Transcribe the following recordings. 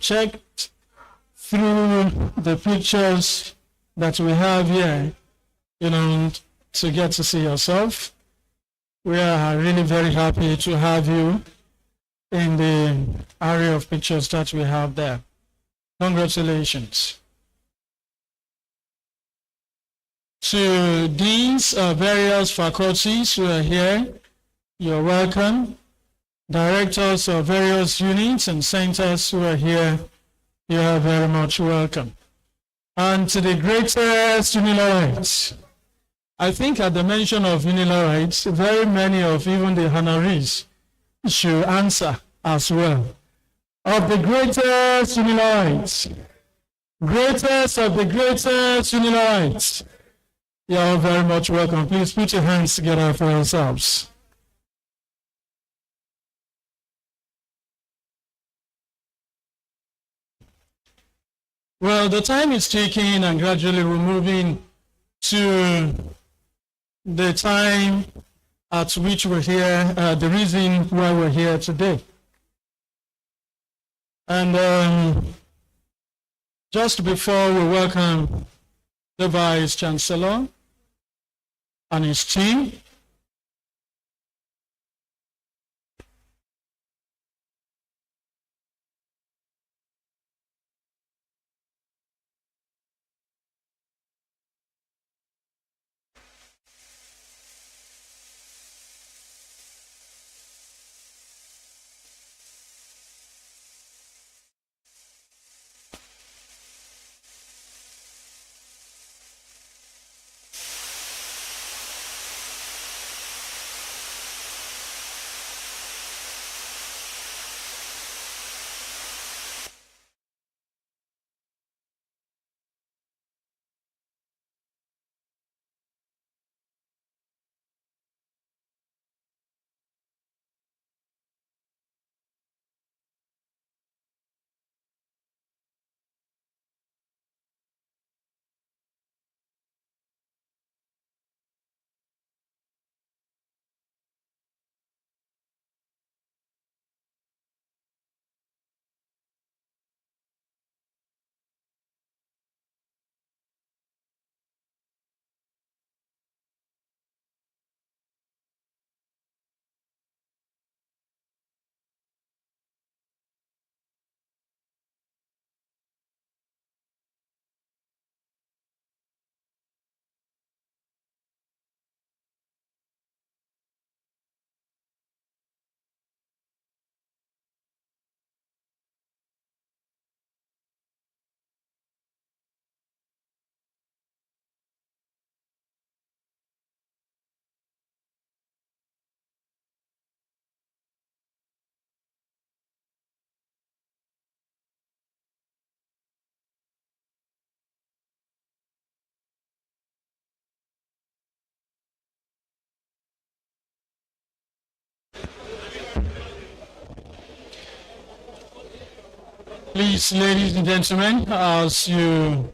checked through the pictures that we have here, to get to see yourself. We are really very happy to have you in the array of pictures that we have there. Congratulations. To deans of various faculties who are here, you're welcome. Directors of various units and centers who are here, you are very much welcome. And to the greatest Unilorites, I think at the mention of Unilorites, very many of even the honorees should answer as well. Of the greatest Unilorites, greatest of the greatest Unilorites, you are very much welcome. Please put your hands together for yourselves. Well, the time is ticking and gradually we're moving to the time at which we're here, the reason why we're here today. And just before we welcome the Vice Chancellor and his team, please, ladies and gentlemen, as you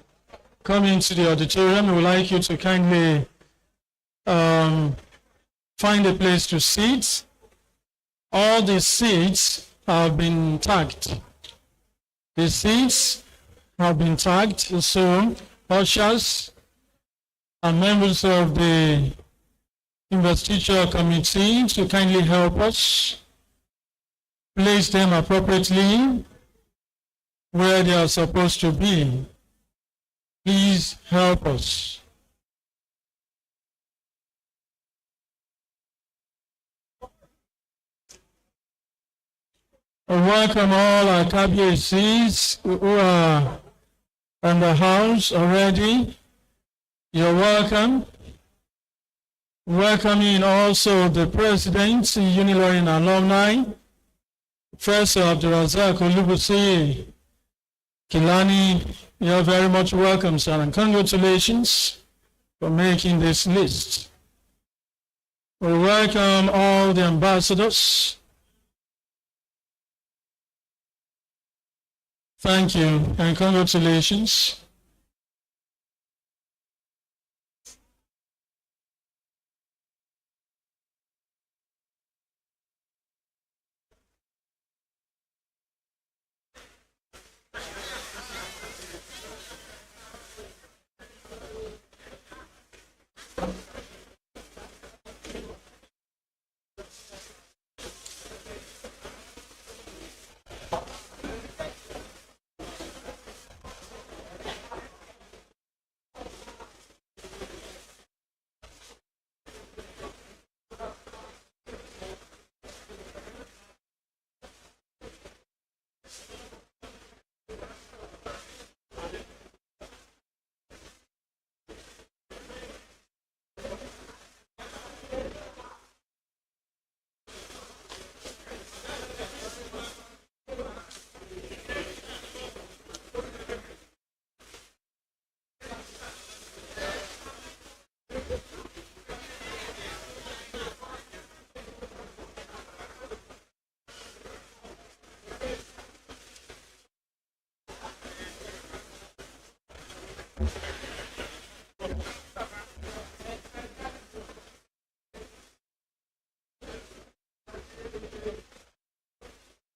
come into the auditorium, we would like you to kindly find a place to sit. All the seats have been tagged. The seats have been tagged, so ushers and members of the Investiture committee to kindly help us place them appropriately where they are supposed to be. Please help us. Welcome all our KBACs who are in the house already. You're welcome. Welcoming also the President, Unilorin Alumni, Professor Abdurazak Olubusi Kilani. You're very much welcome, sir, and congratulations for making this list. We welcome all the ambassadors. Thank you and congratulations.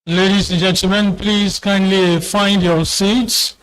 Ladies and gentlemen, please kindly find your seats.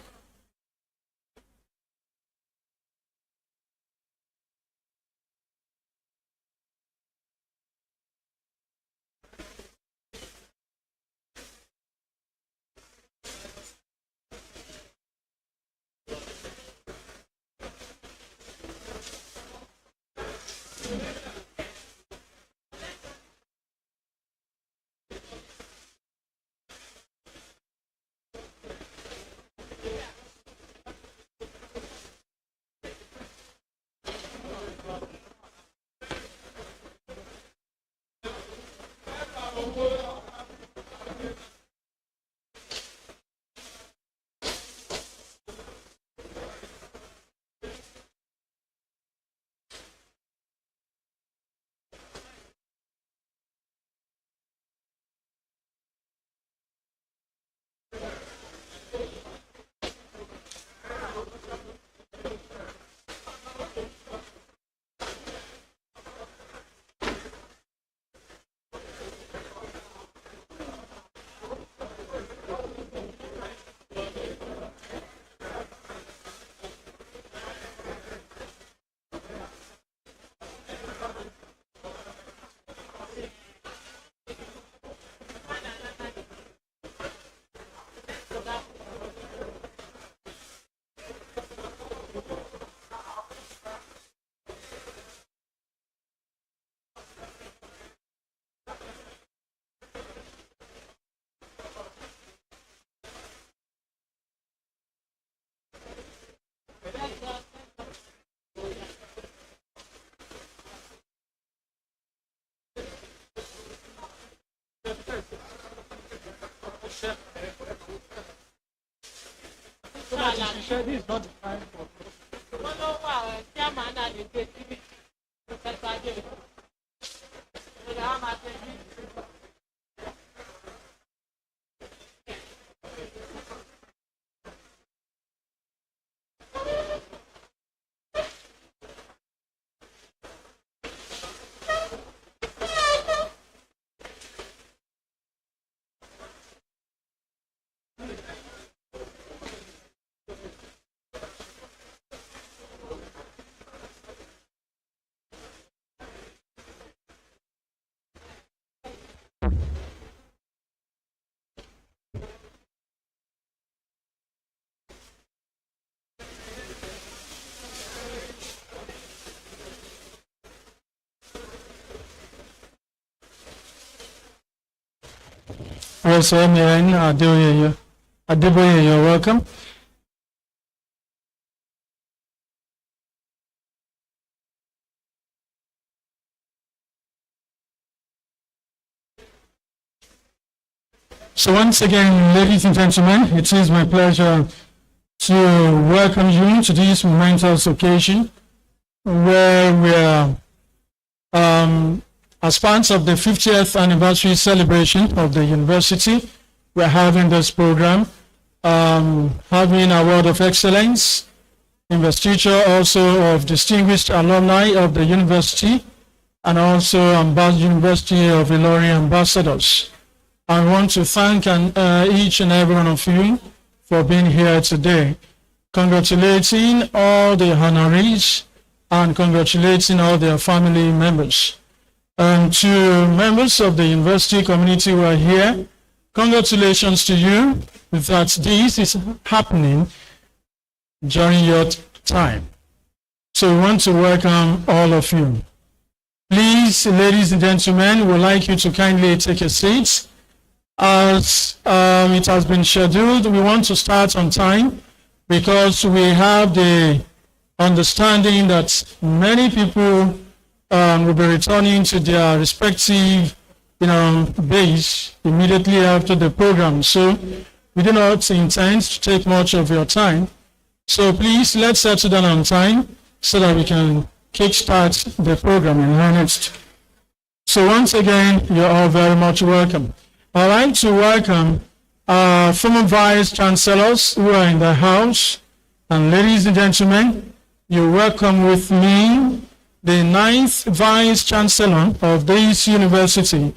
Also, Miren Adeboye, you're welcome. So once again, ladies and gentlemen, it is my pleasure to welcome you to this momentous occasion where we are, as part of the 50th anniversary celebration of the university, we're having this program, having Award of Excellence, Investiture also of Distinguished Alumni of the University, and also University of Unilorin Ambassadors. I want to thank each and every one of you for being here today, congratulating all the honorees and congratulating all their family members. And to members of the university community who are here, congratulations to you that this is happening during your time. So we want to welcome all of you. Please, ladies and gentlemen, we would like you to kindly take a seat. As it has been scheduled, we want to start on time because we have the understanding that many people will be returning to their respective base immediately after the program. So we do not intend to take much of your time. So please, let's settle down on time so that we can kickstart the program in earnest. So once again, you're all very much welcome. I'd like to welcome former vice chancellors who are in the house, And ladies and gentlemen, you welcome with me the ninth Vice Chancellor of this university,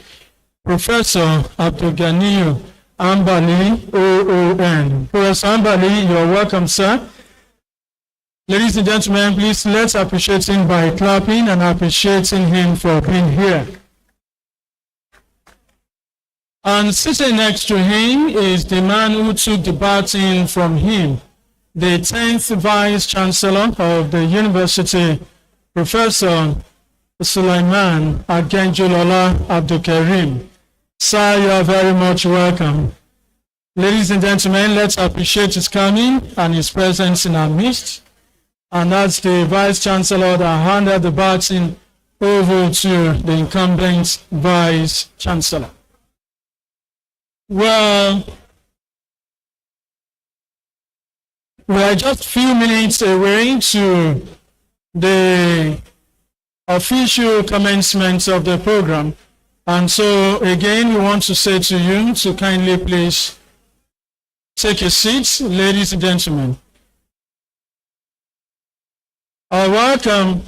Professor Abdulganiyu Ambali, OON. Professor Ambali, you're welcome, sir. Ladies and gentlemen, please let's appreciate him by clapping and appreciating him for being here. And sitting next to him is the man who took the baton from him, the 10th Vice Chancellor of the university, Professor Sulaiman Agenjulola Abdulkarim. Sir, you are very much welcome. Ladies and gentlemen, let's appreciate his coming and his presence in our midst. And that's the Vice Chancellor that handed the baton over to the incumbent Vice Chancellor. Well, we are just a few minutes away to the official commencement of the program. And so again, we want to say to you to kindly please take your seats, ladies and gentlemen. Welcome.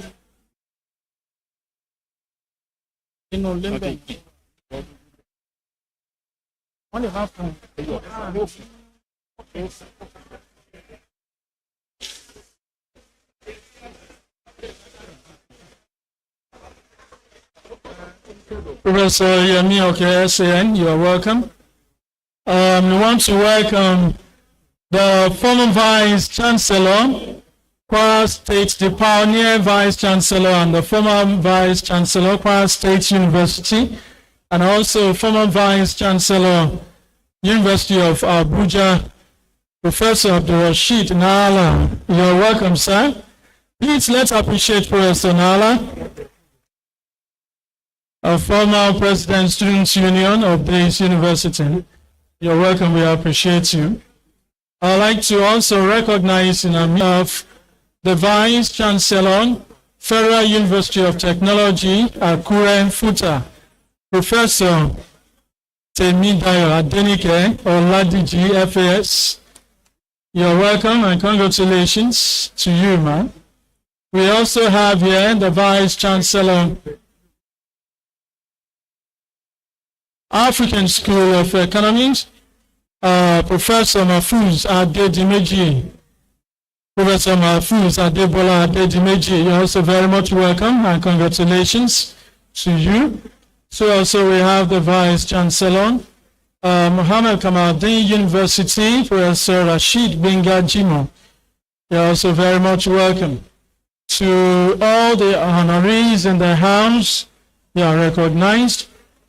Professor Yemi SAN, you are welcome. We want to welcome the former Vice Chancellor, Kwara State, the pioneer Vice Chancellor and the former Vice Chancellor, Kwara State University, and also former Vice Chancellor, University of Abuja, Professor Abdulrasheed Nala. You're welcome, sir. Please let's appreciate Professor Nala, a former President Students Union of this university. You're welcome, we appreciate you. I'd like to also recognize in behalf the Vice Chancellor, Federal University of Technology, Akure Futa, Professor Temidayo Adenike Oladiji FAS. You're welcome and congratulations to you, man. We also have here the Vice Chancellor, African School of Economics, Professor Mahfouz Adedimeji. Professor Mahfouz Adebola Adedimeji, you're also very much welcome and congratulations to you. So also we have the Vice Chancellor, Muhammad Kamaldeen University, Professor Rashid Benga Jimo. You're also very much welcome. To all the honorees in the house, you are recognized,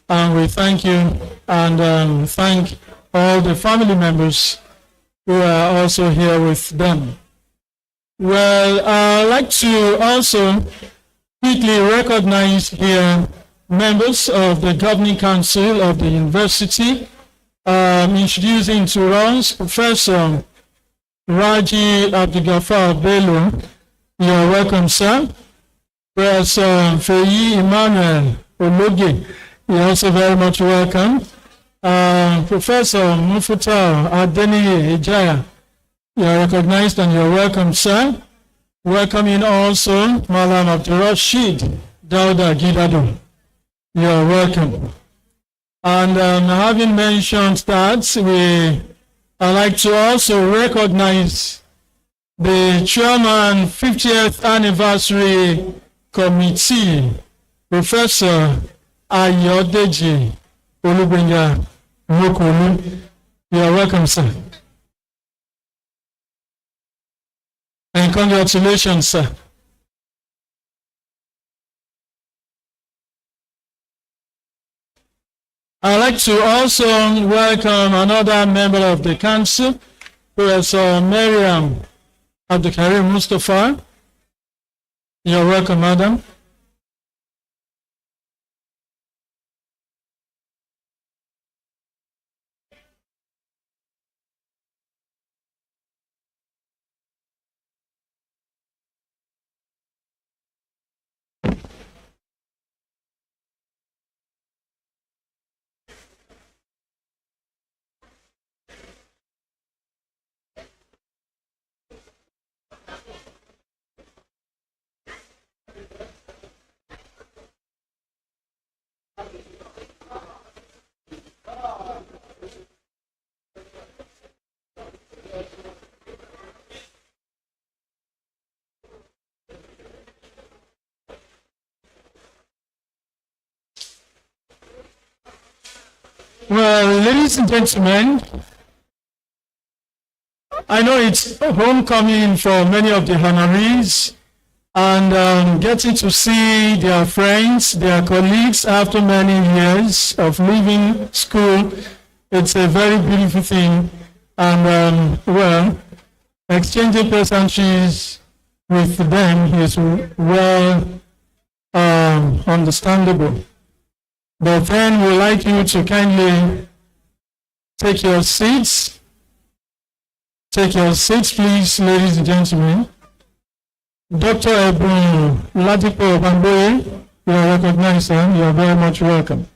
and we thank you and thank all the family members who are also here with them. Well, I'd like to also quickly recognize here members of the Governing Council of the University, introducing to us Professor Raji Abdulgafar Bello. You're welcome, sir. Professor Feyi Emmanuel Ologe, you're also very much welcome. Professor Mufuta Adeniyi Ejaya, you're recognized and you're welcome, sir. Welcoming also Malam Abdulrasheed Dauda Gidado. You're welcome. And having mentioned that, I'd like to also recognize the Chairman 50th Anniversary Committee, Professor Ayodeji Olugbenga Mokolu. You're welcome, sir. And congratulations, sir. I'd like to also welcome another member of the council, Professor Miriam Abdulkarim Mustafa. You're welcome, madam. Well, ladies and gentlemen, I know it's homecoming for many of the honorees, and getting to see their friends, their colleagues after many years of leaving school, it's a very beautiful thing. And well, exchanging pleasantries with them is well understandable. But then we'd like you to kindly take your seats. Take your seats, please, ladies and gentlemen. Dr. Ebun Ladipo Bamboye, you are recognized, sir. You are very much welcome.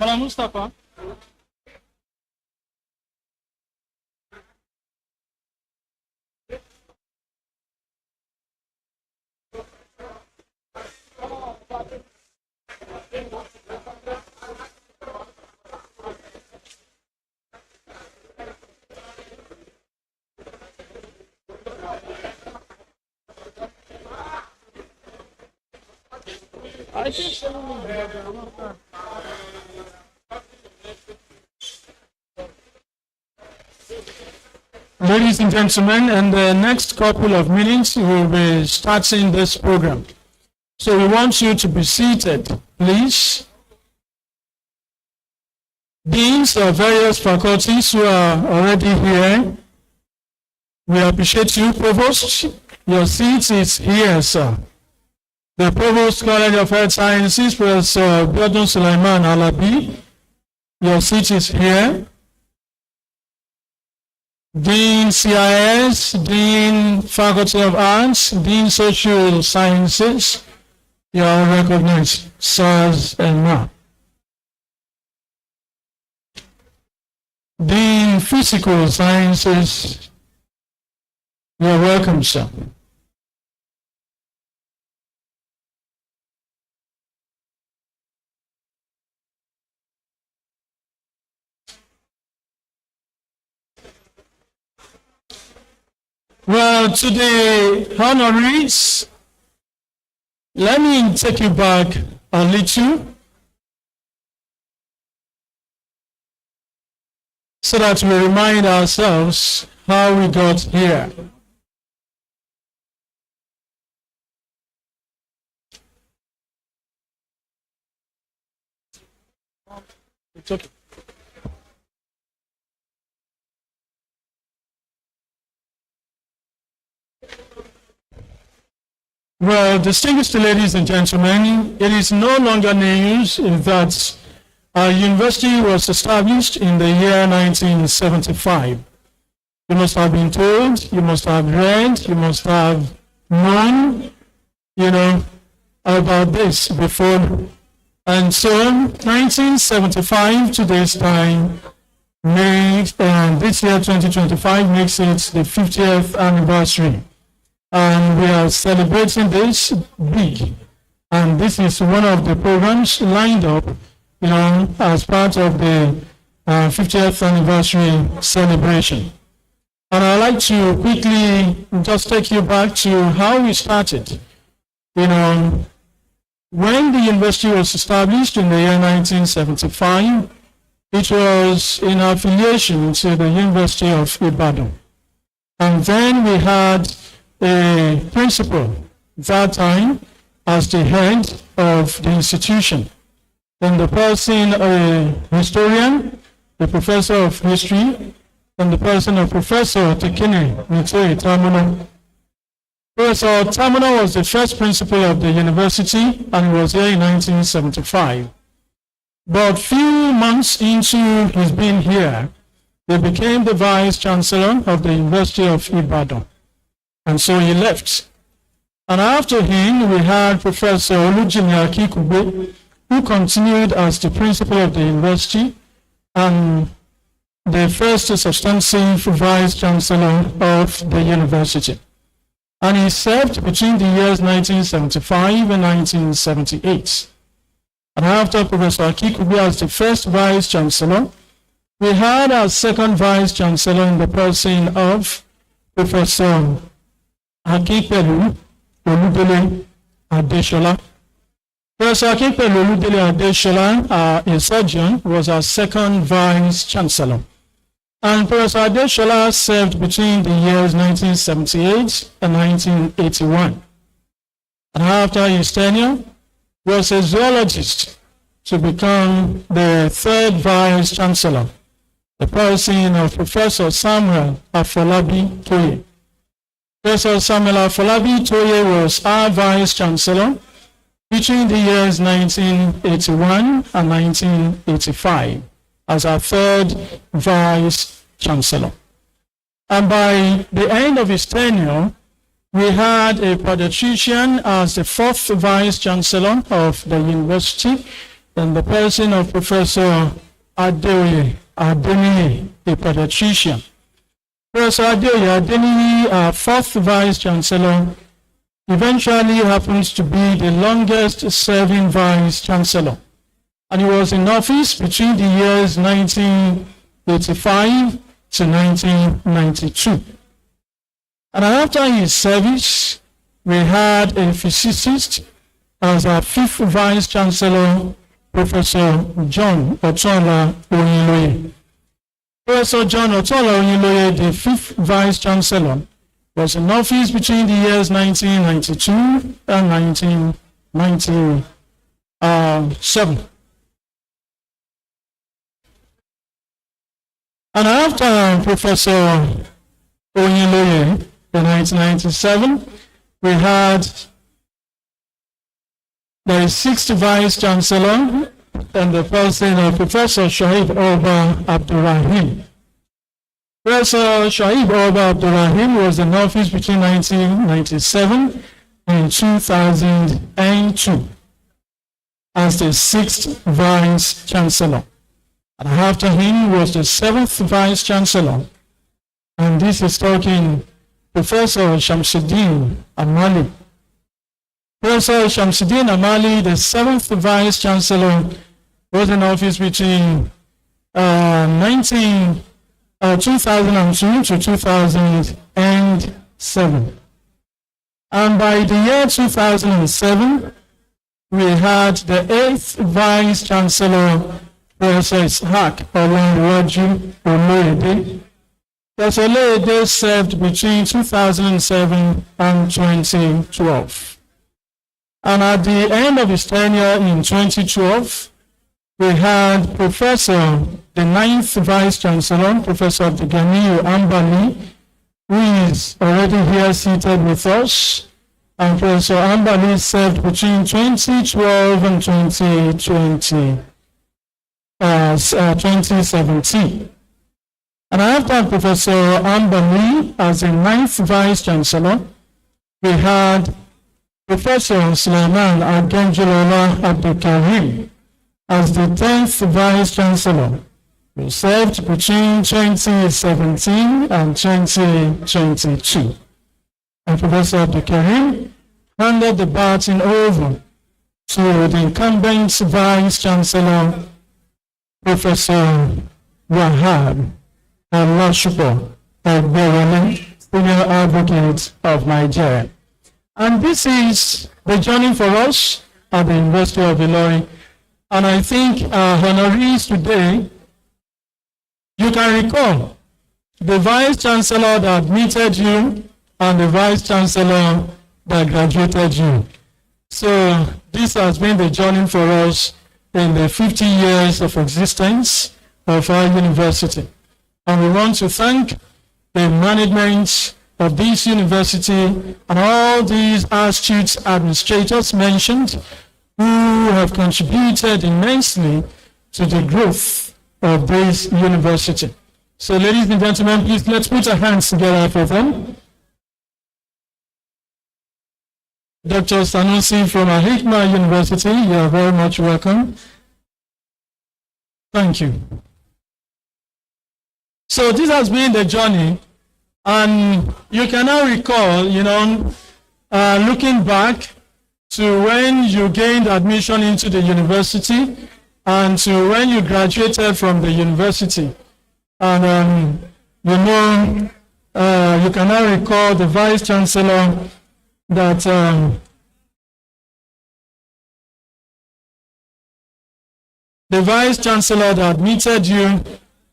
Hello, Mustafa. Ladies and gentlemen, in the next couple of minutes, we will be starting this program. So we want you to be seated, please. Deans of various faculties who are already here, we appreciate you. Provost, your seat is here, sir. The Provost College of Health Sciences, Professor Biodun Sulaiman Alabi, your seat is here. Dean CIS, Dean Faculty of Arts, Dean Social Sciences, you are recognized, sirs and ma. Dean Physical Sciences, you are welcome, sir. Well, to the honorees, let me take you back a little so that we remind ourselves how we got here. It's okay. Well, distinguished ladies and gentlemen, it is no longer news that our university was established in the year 1975. You must have been told, you must have read, you must have known, about this before. And so 1975 to this time, this year 2025 makes it the 50th anniversary. And we are celebrating this big. And this is one of the programs lined up, as part of the 50th anniversary celebration. And I'd like to quickly just take you back to how we started. When the university was established in the year 1975, it was in affiliation to the University of Ibadan. And then we had a principal that time as the head of the institution. Then the person, a historian, the professor of history, and the person of Professor Tekene Nitoi Tamuna. Professor Tamuna was the first principal of the university and was here in 1975. But few months into his being here, he became the vice chancellor of the University of Ibadan. And so he left. And after him, we had Professor Olujimi Akikugbe, who continued as the principal of the university and the first substantive vice chancellor of the university. And he served between the years 1975 and 1978. And after Professor Akikugbe as the first vice chancellor, we had our second vice chancellor in the person of Professor Akipelu Oludele Adeshola. Professor Akinpelu Oludele Adeshola, a surgeon, was our second Vice Chancellor. And Professor Adeshola served between the years 1978 and 1981. And after his tenure, was a zoologist to become the third Vice Chancellor, the person of Professor Samuel Afolabi Toye. Professor Samuel Afolabi Toye was our Vice Chancellor between the years 1981 and 1985 as our third Vice Chancellor. And by the end of his tenure, we had a pediatrician as the fourth Vice Chancellor of the university, in the person of Professor Adeniyi, a pediatrician. Professor Adeniyi, our fourth Vice Chancellor, eventually happens to be the longest serving Vice Chancellor. And he was in office between the years 1985 to 1992. And after his service, we had a physicist as our fifth Vice Chancellor, Professor John Otola Oyinloye. Professor John Otola Oyinloye, the fifth Vice Chancellor, was in office between the years 1992 and 1997. And after Professor Oyinloye in 1997, we had the sixth Vice Chancellor and the person of Professor Shahid Oba Abdurrahim. Professor Shahid Oba Abdurrahim was in office between 1997 and 2002 as the sixth Vice Chancellor. And after him was the seventh Vice Chancellor, and this is talking Professor Shamsuddin Amali. Professor Shamsuddin Amali, the seventh Vice Chancellor, was in office between 2002 to 2007. And by the year 2007, we had the eighth Vice Chancellor, Professor Ishaq Olanwaju Oloyede. Professor Oloyede served between 2007 and 2012. And at the end of his tenure in 2012, we had Professor, the ninth Vice Chancellor, Professor Abdulganiyu Ambali, who is already here seated with us. And Professor Ambali served between 2012 and 2017. And after Professor Ambali as the ninth Vice Chancellor, we had Professor Sulaiman Agenjilola Abdulkarim as the 10th Vice Chancellor, who served between 2017 and 2022. And Professor Abdulkarim handed the baton over to the incumbent Vice Chancellor, Professor Wahab Al-Lashupo Al-Bewale, Senior Advocate of Nigeria. And this is the journey for us at the University of Ilorin. And I think our honorees today, you can recall the Vice Chancellor that admitted you and the Vice Chancellor that graduated you. So this has been the journey for us in the 50 years of existence of our university. And we want to thank the management of this university and all these astute administrators mentioned who have contributed immensely to the growth of this university. So ladies and gentlemen, please let's put our hands together for them. Dr. Sanusi from Ahikma University, you are very much welcome. Thank you. So this has been the journey, and you can now recall, looking back to when you gained admission into the university and to when you graduated from the university. And you can now recall the Vice Chancellor that the Vice Chancellor that admitted you,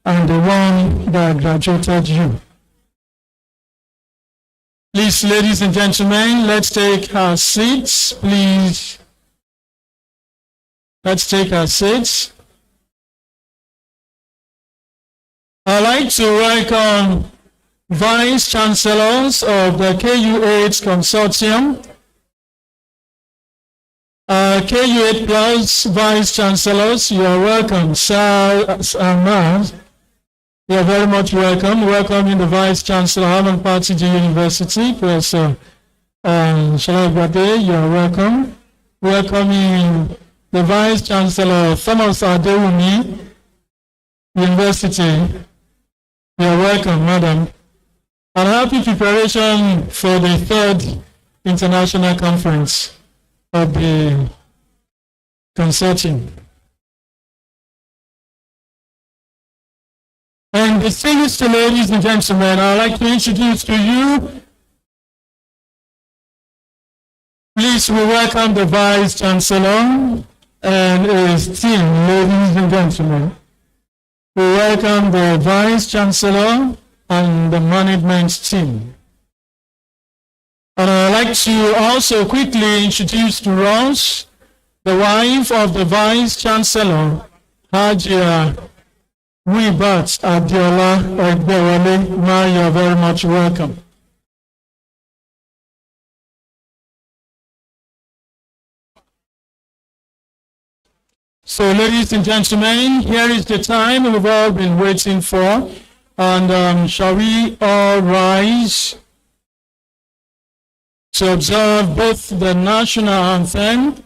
and the one that graduated you. Please, ladies and gentlemen, let's take our seats, please. Let's take our seats. I'd like to welcome Vice Chancellors of the KU8 Consortium. KU8 Plus Vice Chancellors, you are welcome. Sir and ma'am, you are very much welcome. Welcoming the Vice Chancellor of Harvard Partiji University, Professor Shalabade, you are welcome. Welcoming the Vice Chancellor of Thomas Adewumi University, you are welcome, madam. And happy preparation for the 3rd International Conference of the Consortium. And distinguished ladies and gentlemen, I'd like to introduce to you, please we welcome the Vice Chancellor and his team, ladies and gentlemen. We welcome the Vice Chancellor and the management team. And I'd like to also quickly introduce to us the wife of the Vice Chancellor, Hajia Wibat Adiola Egbewale. Ma, you are very much welcome. So, ladies and gentlemen, here is the time we've all been waiting for. And shall we all rise to observe both the national anthem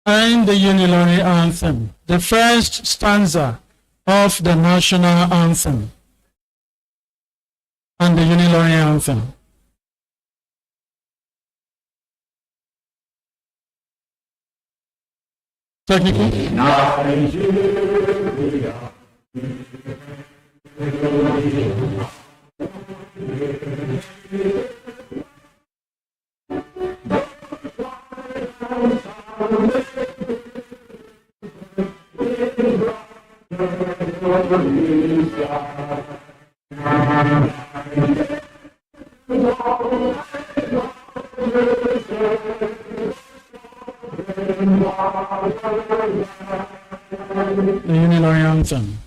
and the Unilorin anthem, the first stanza of the national anthem and the Unilorin anthem. Technically. The Unilorin anthem.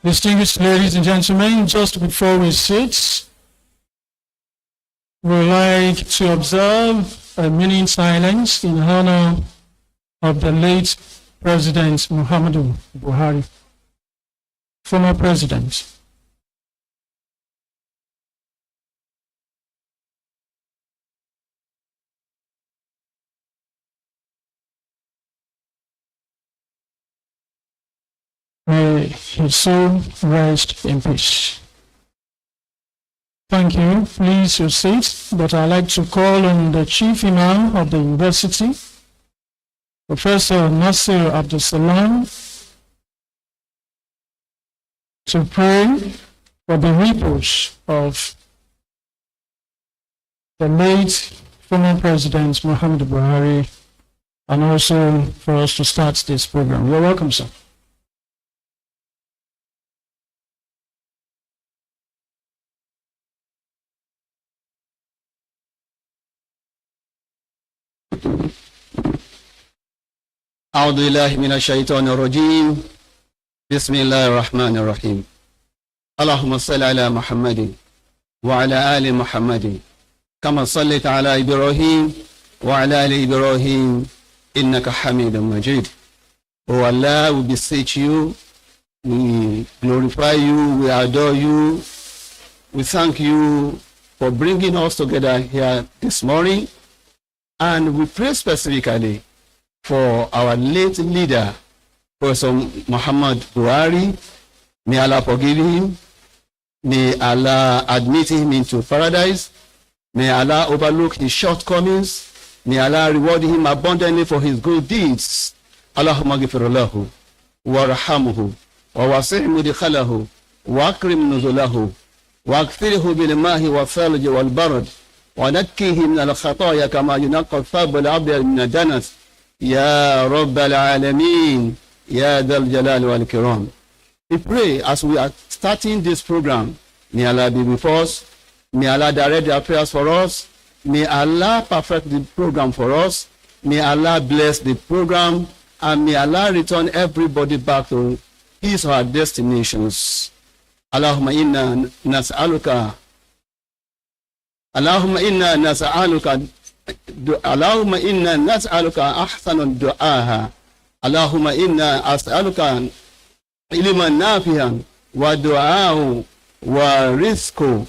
Distinguished ladies and gentlemen, just before we sit, we'd like to observe a minute silence in honor of the late President Muhammadu Buhari, former president. May his soul rest in peace. Thank you. Please your seat. But I'd like to call on the Chief Imam of the University, Professor Nasir Abdul Salam, to pray for the repose of the late former President Muhammad Buhari, and also for us to start this program. You're welcome, sir. أعوذ بالله من الشيطان الرجيم بسم الله الرحمن الرحيم اللهم صل على محمد وعلى آل محمد كما صليت على إبراهيم وعلى آل إبراهيم إنك حميد مجيد. Oh Allah, we beseech you, we glorify you, we adore you, we thank you for bringing us together here this morning, and we pray specifically for our late leader, Professor Muhammad Buhari. May Allah forgive him. May Allah admit him into paradise. May Allah overlook his shortcomings. May Allah reward him abundantly for his good deeds. Allahumma ghfir lahu warhamhu wa wasi' mudkhalahu wa akrim nuzulahu wa aghfirhu bil ma'i wa thalji wal barad wa nakkihi min al khataaya kama yunqqa thawb al 'abd min ad-danas. Ya Rabbal Alameen, Ya Dhal Jalal wal Kiram. We pray as we are starting this program, may Allah be with us, may Allah direct their prayers for us, may Allah perfect the program for us, may Allah bless the program, and may Allah return everybody back to his or her destinations. Allahumma inna nas'aluka Allahumma inna nas'aluka ahsana du'aha. Allahumma inna as'aluka ilman nafi'an wa du'ahu wa rizqu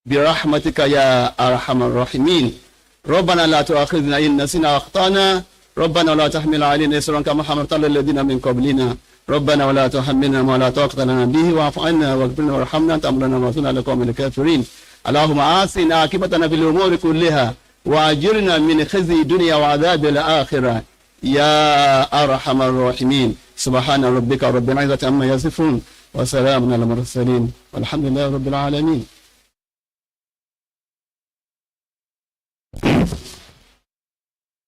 bi rahmatika ya arhamar rahimin. Rabbana la tu'akhidhna in nasina wa akhtana. Rabbana la tahmil 'alaina isran kama hamalta 'ala alladhina min qablina. Rabbana wa la tuhammilna ma la taqata lana bihi wa'fu 'anna waghfir lana warhamna anta amrana wa sunna liqawmil kafirin. Allahumma asina akibatana fil umuri kulliha وأجرنا من خزي الدنيا وعذاب الآخرة يا أرحم الراحمين. سبحان ربك رب العزة عما يصفون وسلام على المرسلين والحمد لله رب العالمين.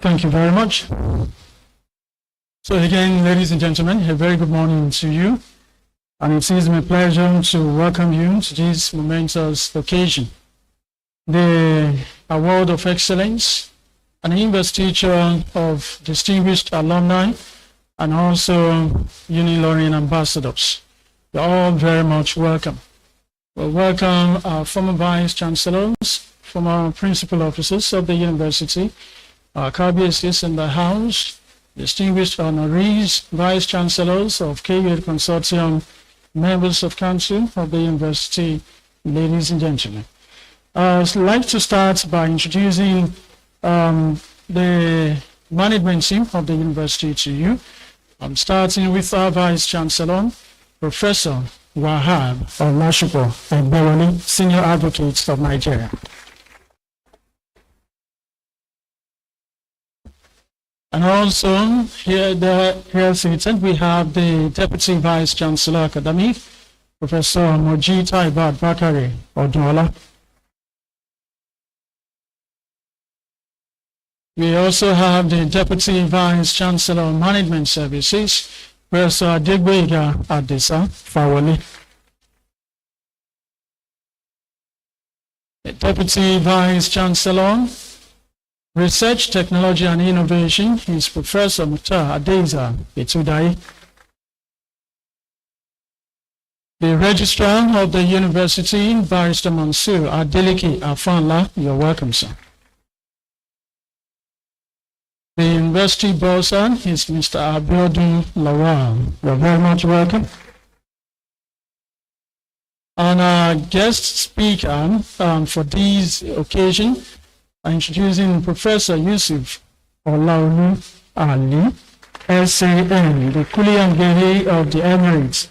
Thank you very much. So again, ladies and gentlemen, a very good morning to you, and it is my pleasure to welcome you to this momentous occasion. The Award of Excellence, an Investiture of Distinguished Alumni, and also Unilorin Ambassadors. You're all very much welcome. We'll welcome our former Vice Chancellors, former Principal Officers of the University, our KBSs in the House, distinguished honorees, Vice Chancellors of KUET Consortium, members of Council of the University, ladies and gentlemen. I'd like to start by introducing the management team of the university to you. I'm starting with our Vice Chancellor, Professor Wahab Olashupo Egbewole, Senior Advocate of Nigeria. And also here seated we have the Deputy Vice Chancellor Academic, Professor Moji Taibat Bakari Odunola. We also have the Deputy Vice Chancellor of Management Services, Professor Adegbega Adesa Fawole. The Deputy Vice Chancellor, Research, Technology and Innovation is Professor Muta Adeza Etudai. The Registrar of the University, Barrister Mansour Adeleke Afanla, you're welcome, sir. The University Bossa is Mr. Abiodun Lawal. You're very much welcome. And our guest speaker for this occasion, introducing Professor Yusuf Olaolu Ali, SAN, the Kuli and Gehi of the Emirates.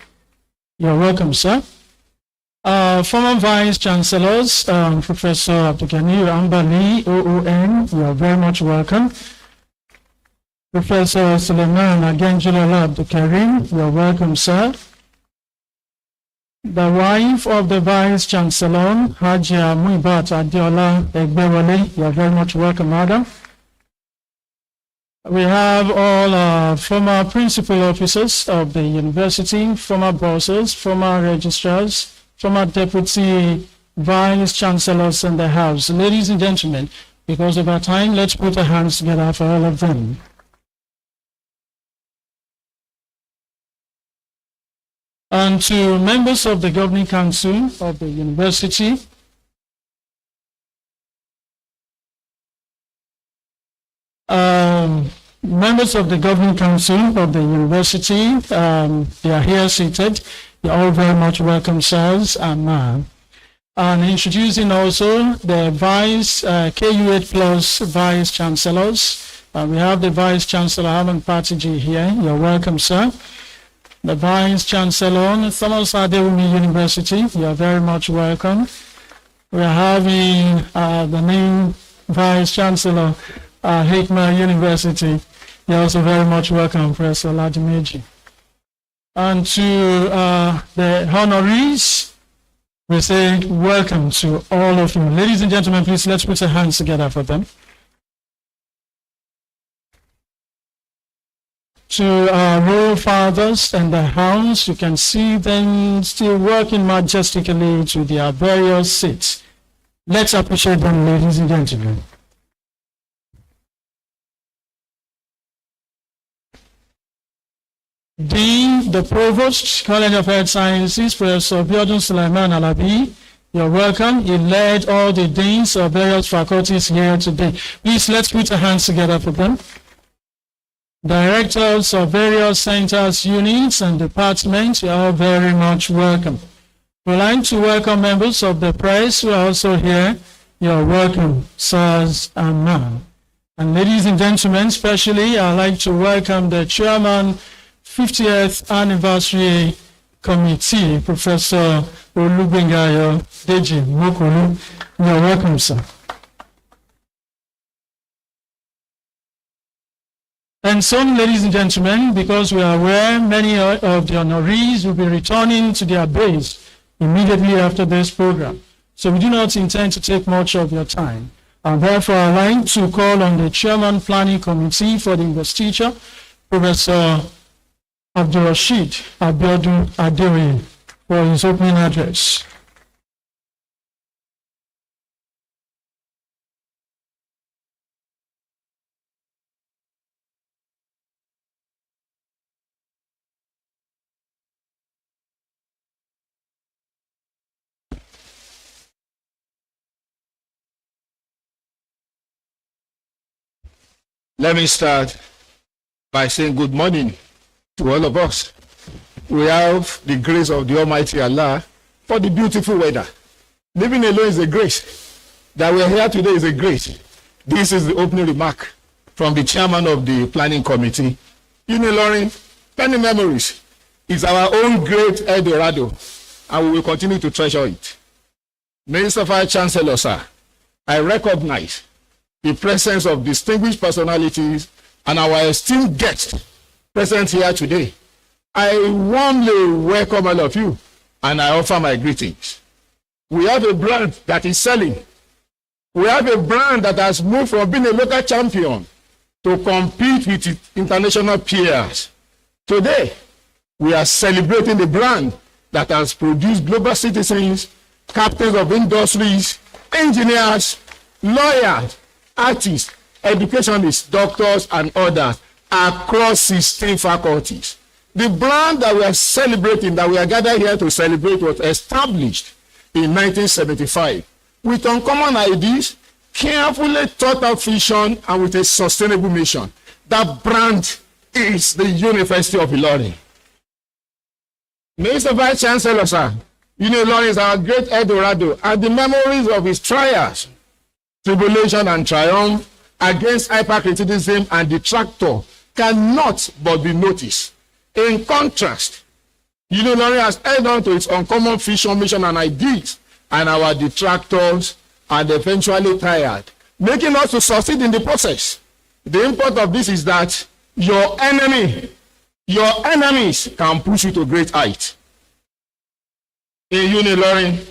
You're welcome, sir. Former Vice Chancellors, Professor Abdulghani Ambali, OON, you are very much welcome. Professor Suleiman Agenjulala Abdulkarim, you are welcome, sir. The wife of the Vice Chancellor, Hajia Muibat Adiola Egbewale, you are very much welcome, madam. We have all former principal officers of the university, former bosses, former registrars, former deputy vice chancellors in the house. Ladies and gentlemen, because of our time, let's put our hands together for all of them. And to members of the governing council of the university, members of the governing council of the university, they are here seated. You're all very much welcome, sirs and ma'am. And introducing also the vice, KU8 plus vice chancellors. We have the vice chancellor, Haman Patiji here. You're welcome, sir. The vice chancellor, Thomas Adewumi University. You're very much welcome. We're having the main vice chancellor, Hikma University. You're also very much welcome, Professor Ladimeji. And to the honorees, we say welcome to all of you. Ladies and gentlemen, please let's put our hands together for them. To our royal fathers and the house, you can see them still working majestically to their various seats. Let's appreciate them, ladies and gentlemen. Dean, the Provost, College of Health Sciences, Professor Biodun Sulaiman Alabi, you're welcome. He led all the deans of various faculties here today. Please, let's put our hands together for them. Directors of various centers, units, and departments, you're all very much welcome. We'd like to welcome members of the press who are also here. You're welcome, sirs and ma'am. And ladies and gentlemen, especially, I'd like to welcome the chairman, 50th Anniversary Committee, Professor Olubengayo Deji Mokolu. You're welcome, sir. And so, ladies and gentlemen, because we are aware many of the honorees will be returning to their base immediately after this program. So we do not intend to take much of your time. And therefore, I'd like to call on the Chairman Planning Committee for the Investiture, Professor Abdul Rashid Abiodun Adeoye, for his opening address. Let me start by saying good morning to all of us. We have the grace of the Almighty Allah for the beautiful weather. Living alone is a grace. That we are here today is a grace. This is the opening remark from the chairman of the planning committee. Unilorin, Penny Memories is our own great El Dorado, and we will continue to treasure it. Minister Vice Chancellor, sir, I recognize the presence of distinguished personalities and our esteemed guests present here today. I warmly welcome all of you and I offer my greetings. We have a brand that is selling. We have a brand that has moved from being a local champion to compete with its international peers. Today, we are celebrating the brand that has produced global citizens, captains of industries, engineers, lawyers, artists, educationists, doctors, and others across 16 faculties. The brand that we are celebrating, that we are gathered here to celebrate, was established in 1975 with uncommon ideas, carefully thought out vision, and with a sustainable mission. That brand is the University of Ilorin. Mr. Vice Chancellor, sir, Unilorin is our great El Dorado, and the memories of his trials, tribulation, and triumph against hypercriticism and detractor cannot but be noticed. In contrast, Unilorin has held on to its uncommon vision, mission, and ideas, and our detractors are eventually tired, making us to succeed in the process. The import of this is that your enemies can push you to great height. In Unilorin,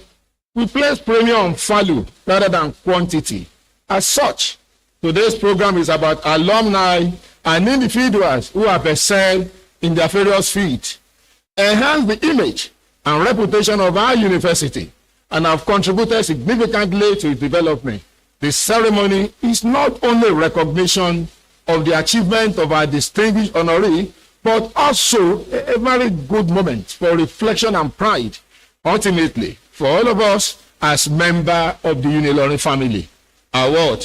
we place premium on value rather than quantity. As such, today's program is about alumni and individuals who have excelled in their various fields, enhance the image and reputation of our university, and have contributed significantly to its development. The ceremony is not only recognition of the achievement of our distinguished honoree, but also a very good moment for reflection and pride, ultimately, for all of us as members of the Unilorin family. Award.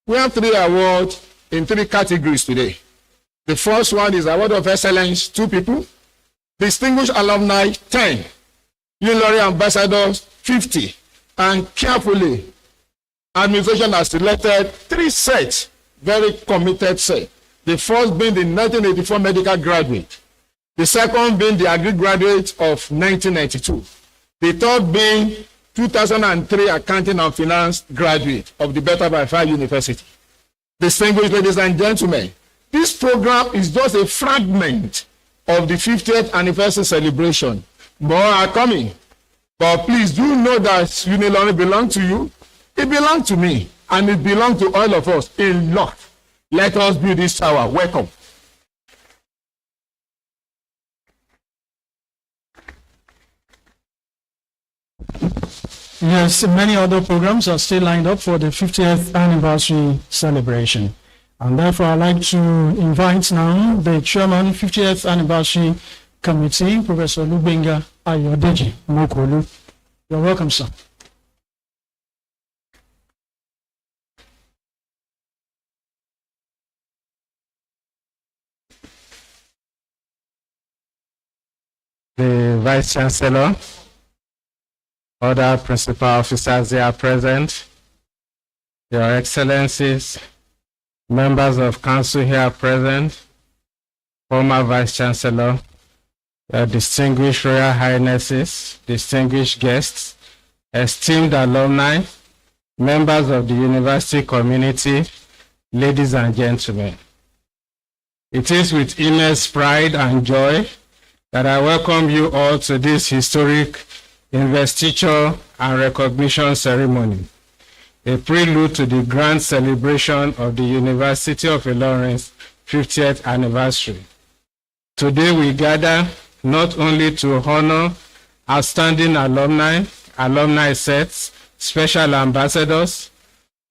We have 3 awards in 3 categories today. The first one is Award of Excellence, 2 people. Distinguished Alumni, 10. Unilorin Ambassadors, 50. And carefully, administration has selected 3 sets, very committed sets. The first being the 1984 medical graduate. The second being the agri graduate of 1992. The third being 2003 accounting and finance graduate of the Better by Far University. Distinguished ladies and gentlemen, this program is just a fragment of the 50th anniversary celebration. More are coming. But please do know that Unilorin belongs to you, it belongs to me, and it belongs to all of us in lot. Let us build this tower. Welcome. Yes, many other programs are still lined up for the 50th anniversary celebration. And therefore, I'd like to invite now the Chairman, 50th Anniversary Committee, Professor Lugbenga Ayodeji Mokolu. You're welcome, sir. The Vice Chancellor, other principal officers here present, Your Excellencies, members of council here present, former Vice Chancellor, distinguished Royal Highnesses, distinguished guests, esteemed alumni, members of the university community, ladies and gentlemen. It is with immense pride and joy that I welcome you all to this historic investiture and recognition ceremony, a prelude to the grand celebration of the University of Ilorin's 50th anniversary. Today we gather not only to honor outstanding alumni, alumni sets, special ambassadors,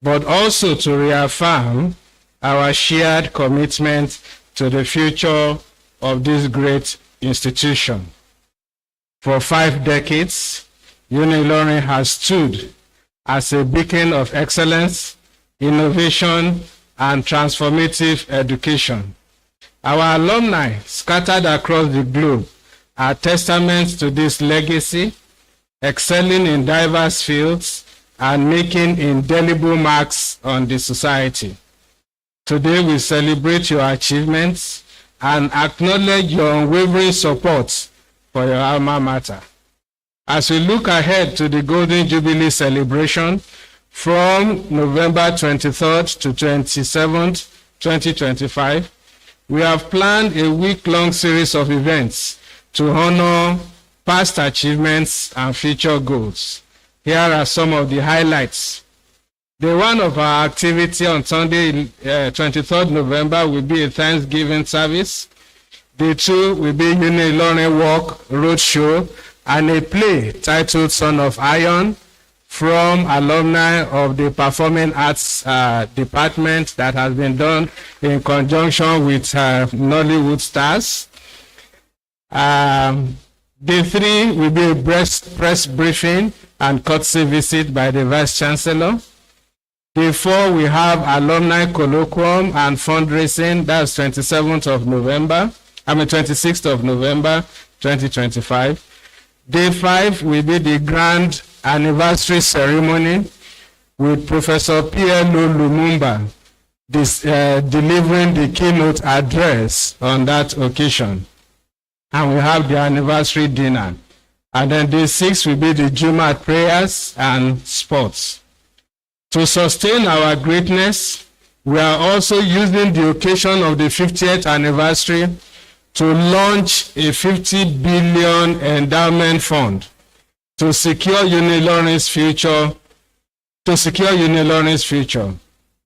but also to reaffirm our shared commitment to the future of this great institution. For 5 decades, Unilorin has stood as a beacon of excellence, innovation, and transformative education. Our alumni scattered across the globe are testaments to this legacy, excelling in diverse fields and making indelible marks on the society. Today we celebrate your achievements and acknowledge your unwavering support for your alma mater. As we look ahead to the Golden Jubilee celebration from November 23rd to 27th, 2025, we have planned a week-long series of events to honor past achievements and future goals. Here are some of the highlights. Day 1 of our activity on Sunday, 23rd November, will be a Thanksgiving service. Day 2 will be Unilorin Walk, Roadshow, and a play titled Son of Iron from alumni of the Performing Arts Department that has been done in conjunction with Nollywood stars. Day 3 will be a press briefing and courtesy visit by the Vice Chancellor. Day 4, we have alumni colloquium and fundraising. That's 26th of November, 2025. Day 5 will be the grand anniversary ceremony with Professor P.L.O. Lumumba, delivering the keynote address on that occasion. And we have the anniversary dinner. And then day 6 will be the Jumat prayers and sports. To sustain our greatness, we are also using the occasion of the 50th anniversary to launch a 50 billion endowment fund to secure Unilorin's future.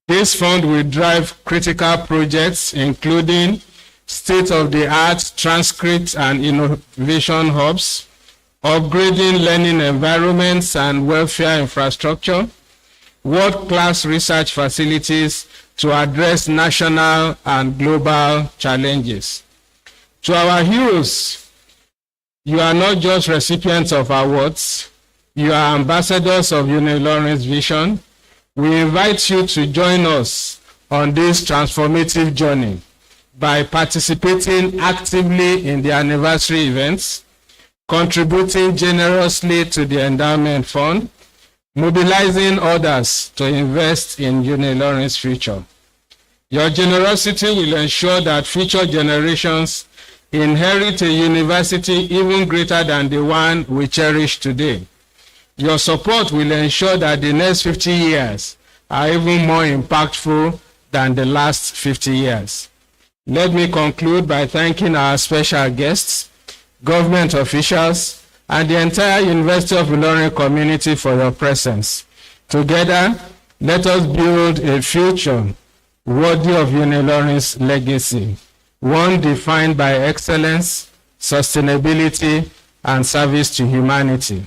This fund will drive critical projects including state-of-the-art transcript and innovation hubs, upgrading learning environments and welfare infrastructure, world-class research facilities to address national and global challenges. To our heroes, you are not just recipients of awards, you are ambassadors of Unilorin's vision. We invite you to join us on this transformative journey by participating actively in the anniversary events, contributing generously to the endowment fund, mobilizing others to invest in Unilorin's future. Your generosity will ensure that future generations inherit a university even greater than the one we cherish today. Your support will ensure that the next 50 years are even more impactful than the last 50 years. Let me conclude by thanking our special guests, government officials, and the entire University of Ilorin community for your presence. Together, let us build a future worthy of Unilorin's legacy, one defined by excellence, sustainability, and service to humanity.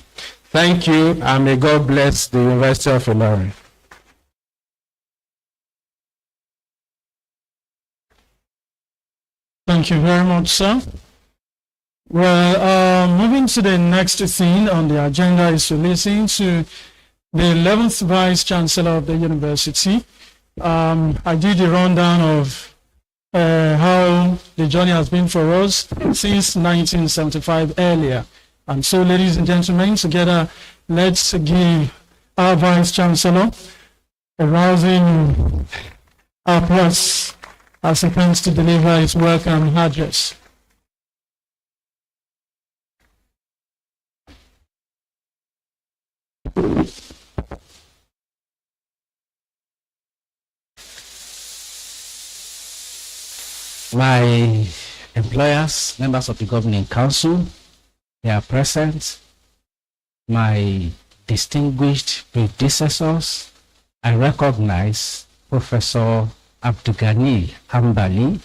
Thank you, and may God bless the University of Ilorin. Thank you very much, sir. Well, moving to the next thing on the agenda is to listen to the 11th Vice Chancellor of the University. I did a rundown of how the journey has been for us since 1975 earlier. And so, ladies and gentlemen, together, let's give our Vice Chancellor a rousing applause as he comes to deliver his welcome address. My employers, members of the Governing Council, they are present. My distinguished predecessors, I recognize Professor Abdulghani Ambali.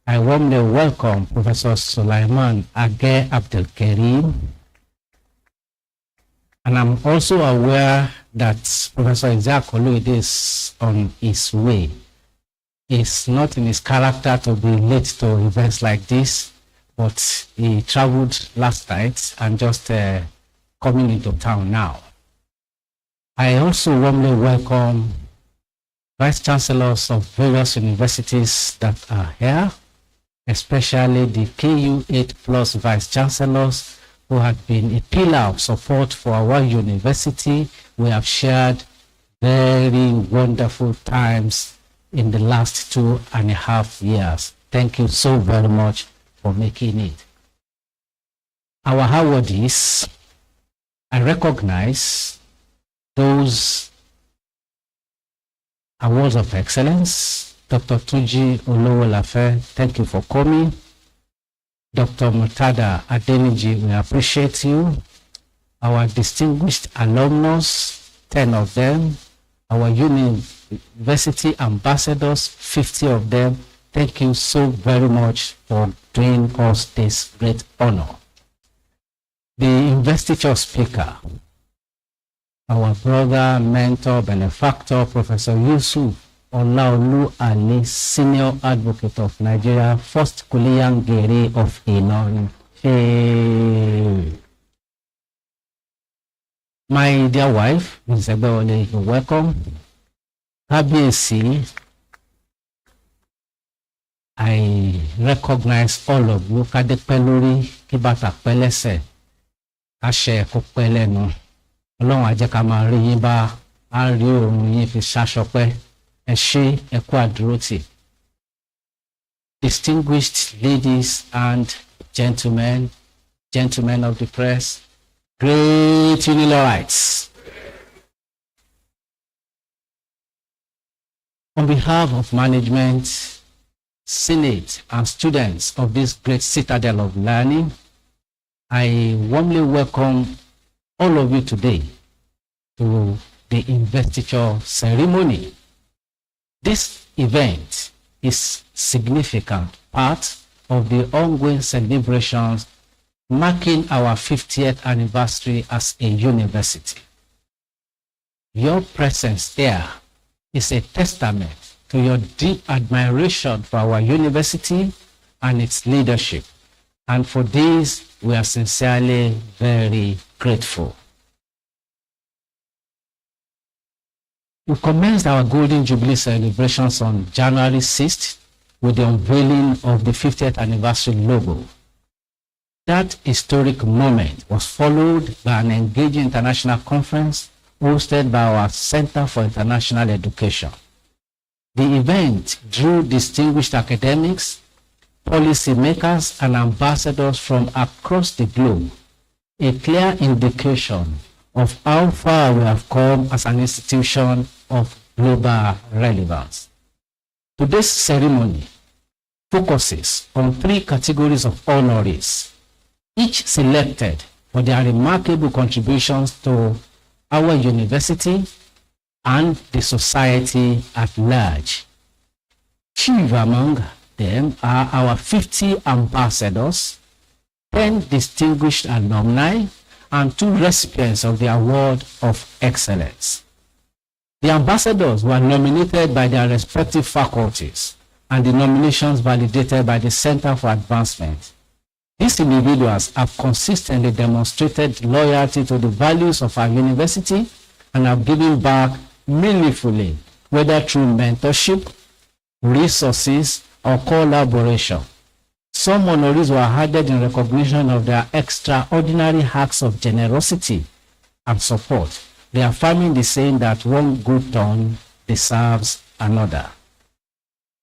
I warmly welcome Professor Sulaiman Age Abdelkarim. And I'm also aware that Professor Isaac Oluide is on his way. It's not in his character to be late to events like this, but he traveled last night and just coming into town now. I also warmly welcome Vice Chancellors of various universities that are here, especially the KU 8+ Vice Chancellors who have been a pillar of support for our university. We have shared very wonderful times in the last 2.5 years. Thank you so very much for making it. Our awardees, I recognize those awards of excellence. Dr. Tunji Olowolafe, thank you for coming. Dr. Murtada Adeniji, we appreciate you. Our distinguished alumnus, 10 of them. Our university ambassadors, 50 of them. Thank you so very much for doing us this great honor. The investiture speaker, our brother, mentor, benefactor, Professor Yusuf Olaolu Ali, Senior Advocate of Nigeria, First Kuliyan Gere of Ilorin. My dear wife, Ms. Ebewole, you're welcome. Kabiyesi, I recognize all of you. Kadepe lórí, kí bàtà pẹ́ lẹ́sẹ̀, káṣẹ kó pẹ́ lẹ́nu. Ọlọ́run á jẹ́ ká máa rí yín bá á rí òun yín fi ṣaṣọpẹ́. Ẹ ṣé, ẹ kú àdúrótì. Distinguished ladies and gentlemen, gentlemen of the press, great Unilorites. On behalf of management, Senate, and students of this great citadel of learning, I warmly welcome all of you today to the investiture ceremony. This event is significant part of the ongoing celebrations marking our 50th anniversary as a university. Your presence here is a testament to your deep admiration for our university and its leadership. And for this, we are sincerely very grateful. We commenced our Golden Jubilee celebrations on January 6th with the unveiling of the 50th anniversary logo. That historic moment was followed by an engaging international conference hosted by our Center for International Education. The event drew distinguished academics, policymakers, and ambassadors from across the globe, a clear indication of how far we have come as an institution of global relevance. Today's ceremony focuses on 3 categories of honorees, each selected for their remarkable contributions to our university and the society at large. Chief among them are our 50 ambassadors, 10 distinguished alumni, and 2 recipients of the Award of Excellence. The ambassadors were nominated by their respective faculties, and the nominations validated by the Center for Advancement. These individuals have consistently demonstrated loyalty to the values of our university and have given back meaningfully, whether through mentorship, resources, or collaboration. Some honorees were added in recognition of their extraordinary acts of generosity and support, reaffirming the saying that one good turn deserves another.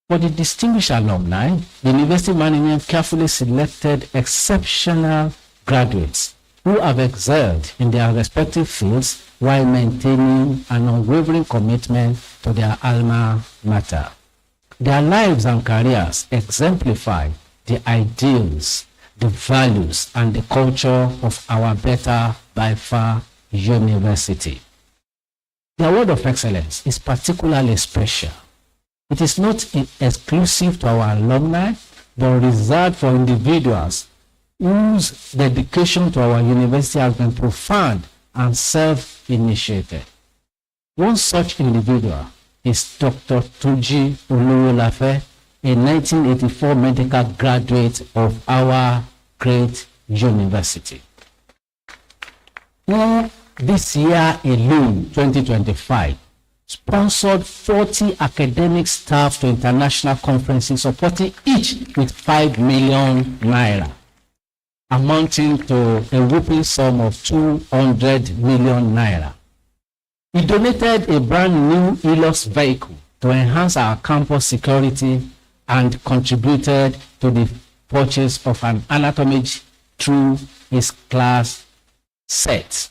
For the distinguished alumni, the university management carefully selected exceptional graduates who have excelled in their respective fields while maintaining an unwavering commitment to their alma mater. Their lives and careers exemplify the ideals, the values, and the culture of our Better by Far University. The Award of Excellence is particularly special. It is not exclusive to our alumni, but reserved for individuals whose dedication to our university has been profound and self-initiated. One such individual is Dr. Tuji Oluwolafe, a 1984 medical graduate of our great university. Who this year alone, 2025, sponsored 40 academic staff to international conferences, supporting each with 5 million naira, amounting to a whopping sum of 200 million naira. He donated a brand new Hilux vehicle to enhance our campus security and contributed to the purchase of an anatomy through his class set.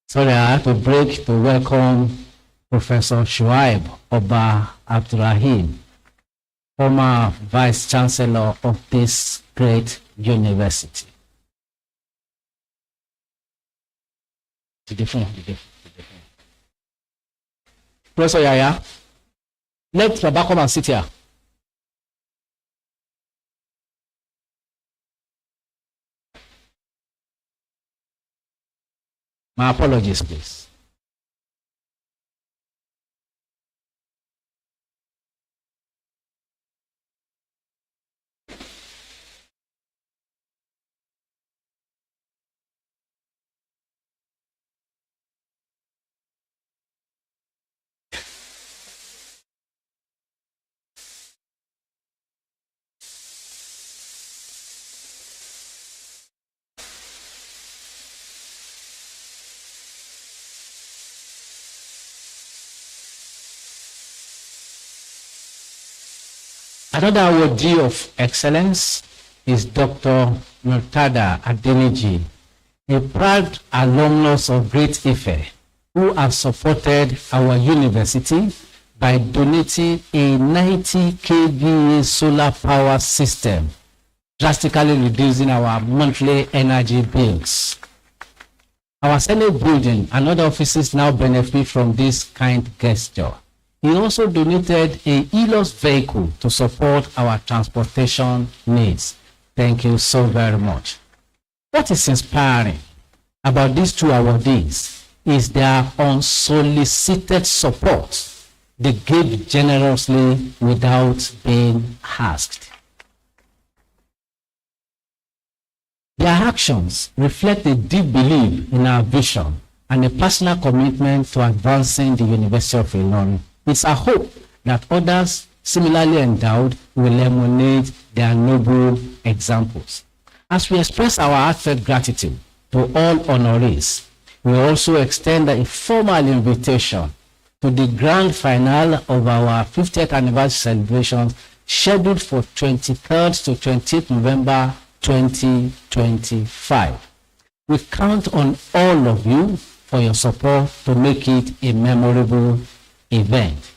Sorry, I have to break to welcome Professor Shuaib Oba Abdurrahim, former Vice Chancellor of this great university. Professor Yaya, let Baba come and sit here. My apologies, please. Another awardee of excellence is Dr. Murtada Adeniji, a proud alumnus of Great Ife, who has supported our university by donating a 90 kVA solar power system, drastically reducing our monthly energy bills. Our Senate building and other offices now benefit from this kind gesture. He also donated a e-loss vehicle to support our transportation needs. Thank you so very much. What is inspiring about these two awardees is their unsolicited support. They gave generously without being asked. Their actions reflect a deep belief in our vision and a personal commitment to advancing the University of Unilorin. It's our hope that others similarly endowed will emulate their noble examples. As we express our heartfelt gratitude to all honorees, we also extend a formal invitation to the grand finale of our 50th anniversary celebrations scheduled for 23rd to 28th November 2025. We count on all of you for your support to make it a memorable event.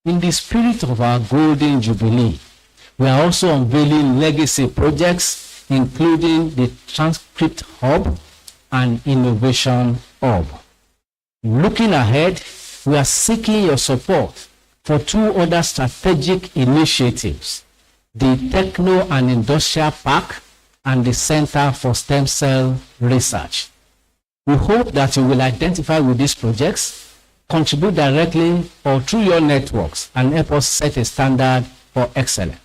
In the spirit of our Golden Jubilee, we are also unveiling legacy projects, including the Transcript Hub and Innovation Hub. Looking ahead, we are seeking your support for two other strategic initiatives, the Techno and Industrial Park and the Center for Stem Cell Research. We hope that you will identify with these projects, contribute directly or through your networks, and help us set a standard for excellence.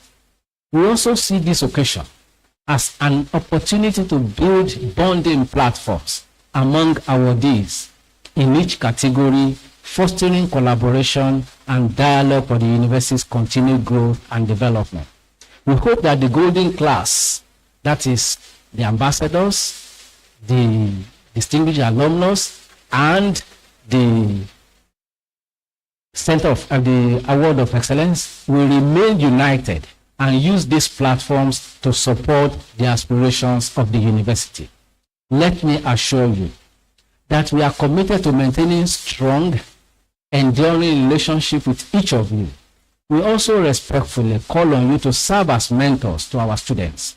We also see this occasion as an opportunity to build bonding platforms among awardees in each category, fostering collaboration and dialogue for the university's continued growth and development. We hope that the golden class, that is the ambassadors, the distinguished alumnus, and the Center of the Award of Excellence will remain united and use these platforms to support the aspirations of the university. Let me assure you that we are committed to maintaining strong, enduring relationship with each of you. We also respectfully call on you to serve as mentors to our students,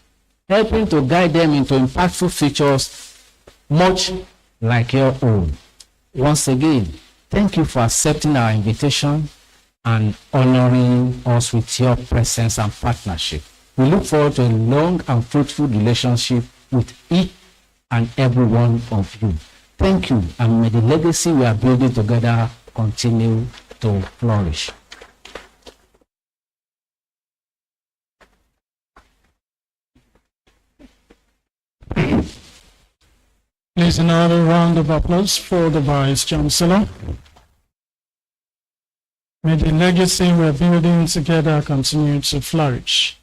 helping to guide them into impactful futures much like your own. Once again, thank you for accepting our invitation and honoring us with your presence and partnership. We look forward to a long and fruitful relationship with each and every one of you. Thank you, and may the legacy we are building together continue to flourish. Please another round of applause for the Vice Chancellor. May the legacy we're building together continue to flourish.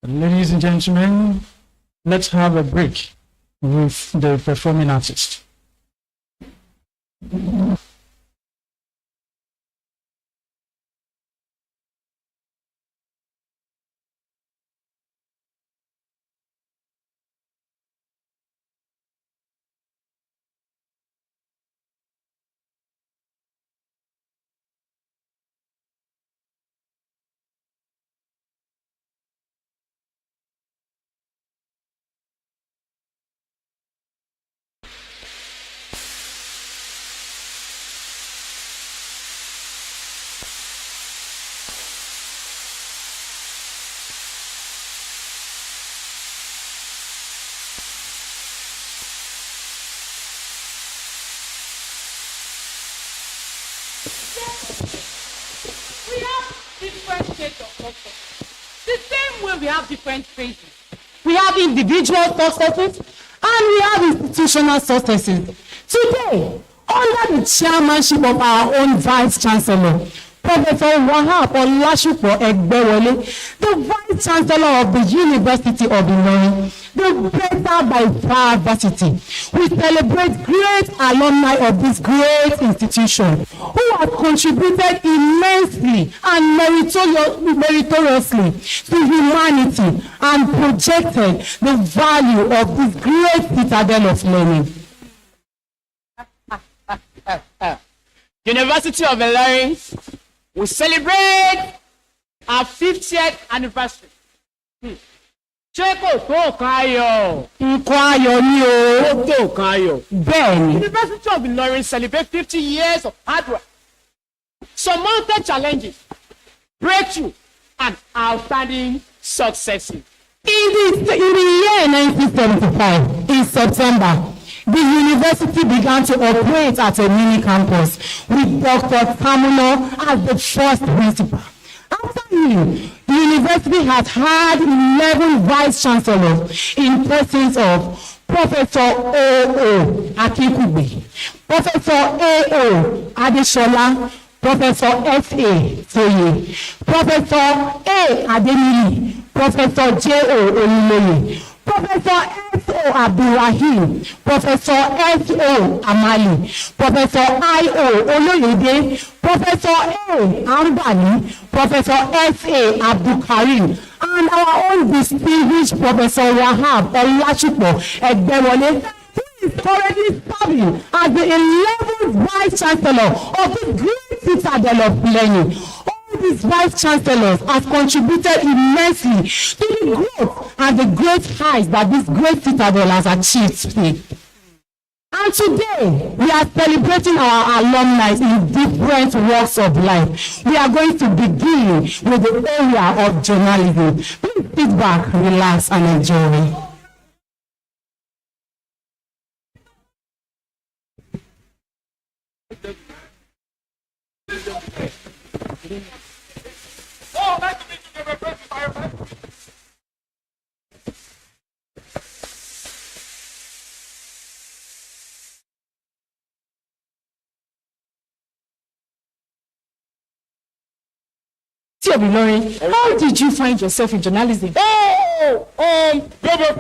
Ladies and gentlemen, let's have a break with the performing artist. We have different shades of success. The same way we have different phases. We have individual successes and we have institutional successes. Today, under the chairmanship of our own Vice Chancellor, Professor Wahab Olasupo Egbewole, the Vice Chancellor of the University of Unilorin, the Better by Far Varsity. We celebrate great alumni of this great institution who has contributed immensely and meritoriously to humanity and projected the value of this great citadel of learning. University of Unilorin will celebrate our 50th anniversary. Ṣé kò tó nǹkan ayọ̀? Nǹkan ayọ̀ ni o. Ó tó nǹkan ayọ̀. Bẹ́ẹ̀ni. University of Unilorin celebrate 50 years of hard work, surmounted challenges, breakthrough, and outstanding successes. In the year 1975, in September, the university began to operate at a mini campus with Dr. Tamuno as the first principal. After him, the university has had 11 vice chancellors in persons of Professor O.O. Akikugbe, Professor A.O. Adeshola, Professor S.A. Foye, Professor A. Ademili, Professor J.O. Oyinloye, Professor S.O. Abdulrahim, Professor S.O. Amali, Professor I.O. Oloyede, Professor A. Ambani, Professor S.A. Abdulkarim, and our own distinguished Professor Wahab Olachupo Egbewole, who is currently serving as the 11th Vice Chancellor of the Great Citadel of Learning. All these Vice Chancellors have contributed immensely to the growth and the great heights that this great citadel has achieved today. And today, we are celebrating our alumni in different walks of life. We are going to begin with the area of journalism. Please sit back, relax, and enjoy. Oh, nice to meet you, my friend. Of Unilorin, how did you find yourself in journalism?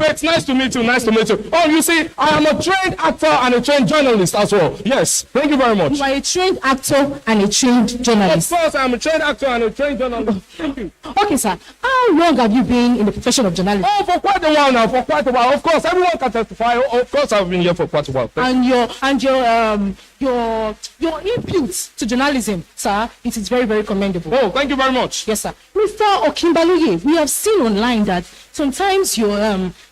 It's nice to meet you. Nice to meet you. Oh, you see, I am a trained actor and a trained journalist as well. Yes, thank you very much. You are a trained actor and a trained journalist. Of course, I am a trained actor and a trained journalist. Thank you. Okay, sir. How long have you been in the profession of journalism? Oh, for quite a while now. For quite a while. Of course, everyone can testify. Of course, I've been here for quite a while. And your input to journalism, sir, it is very, very commendable. Oh, thank you very much. Yes, sir. Mr. Okimbaluye, we have seen online that sometimes your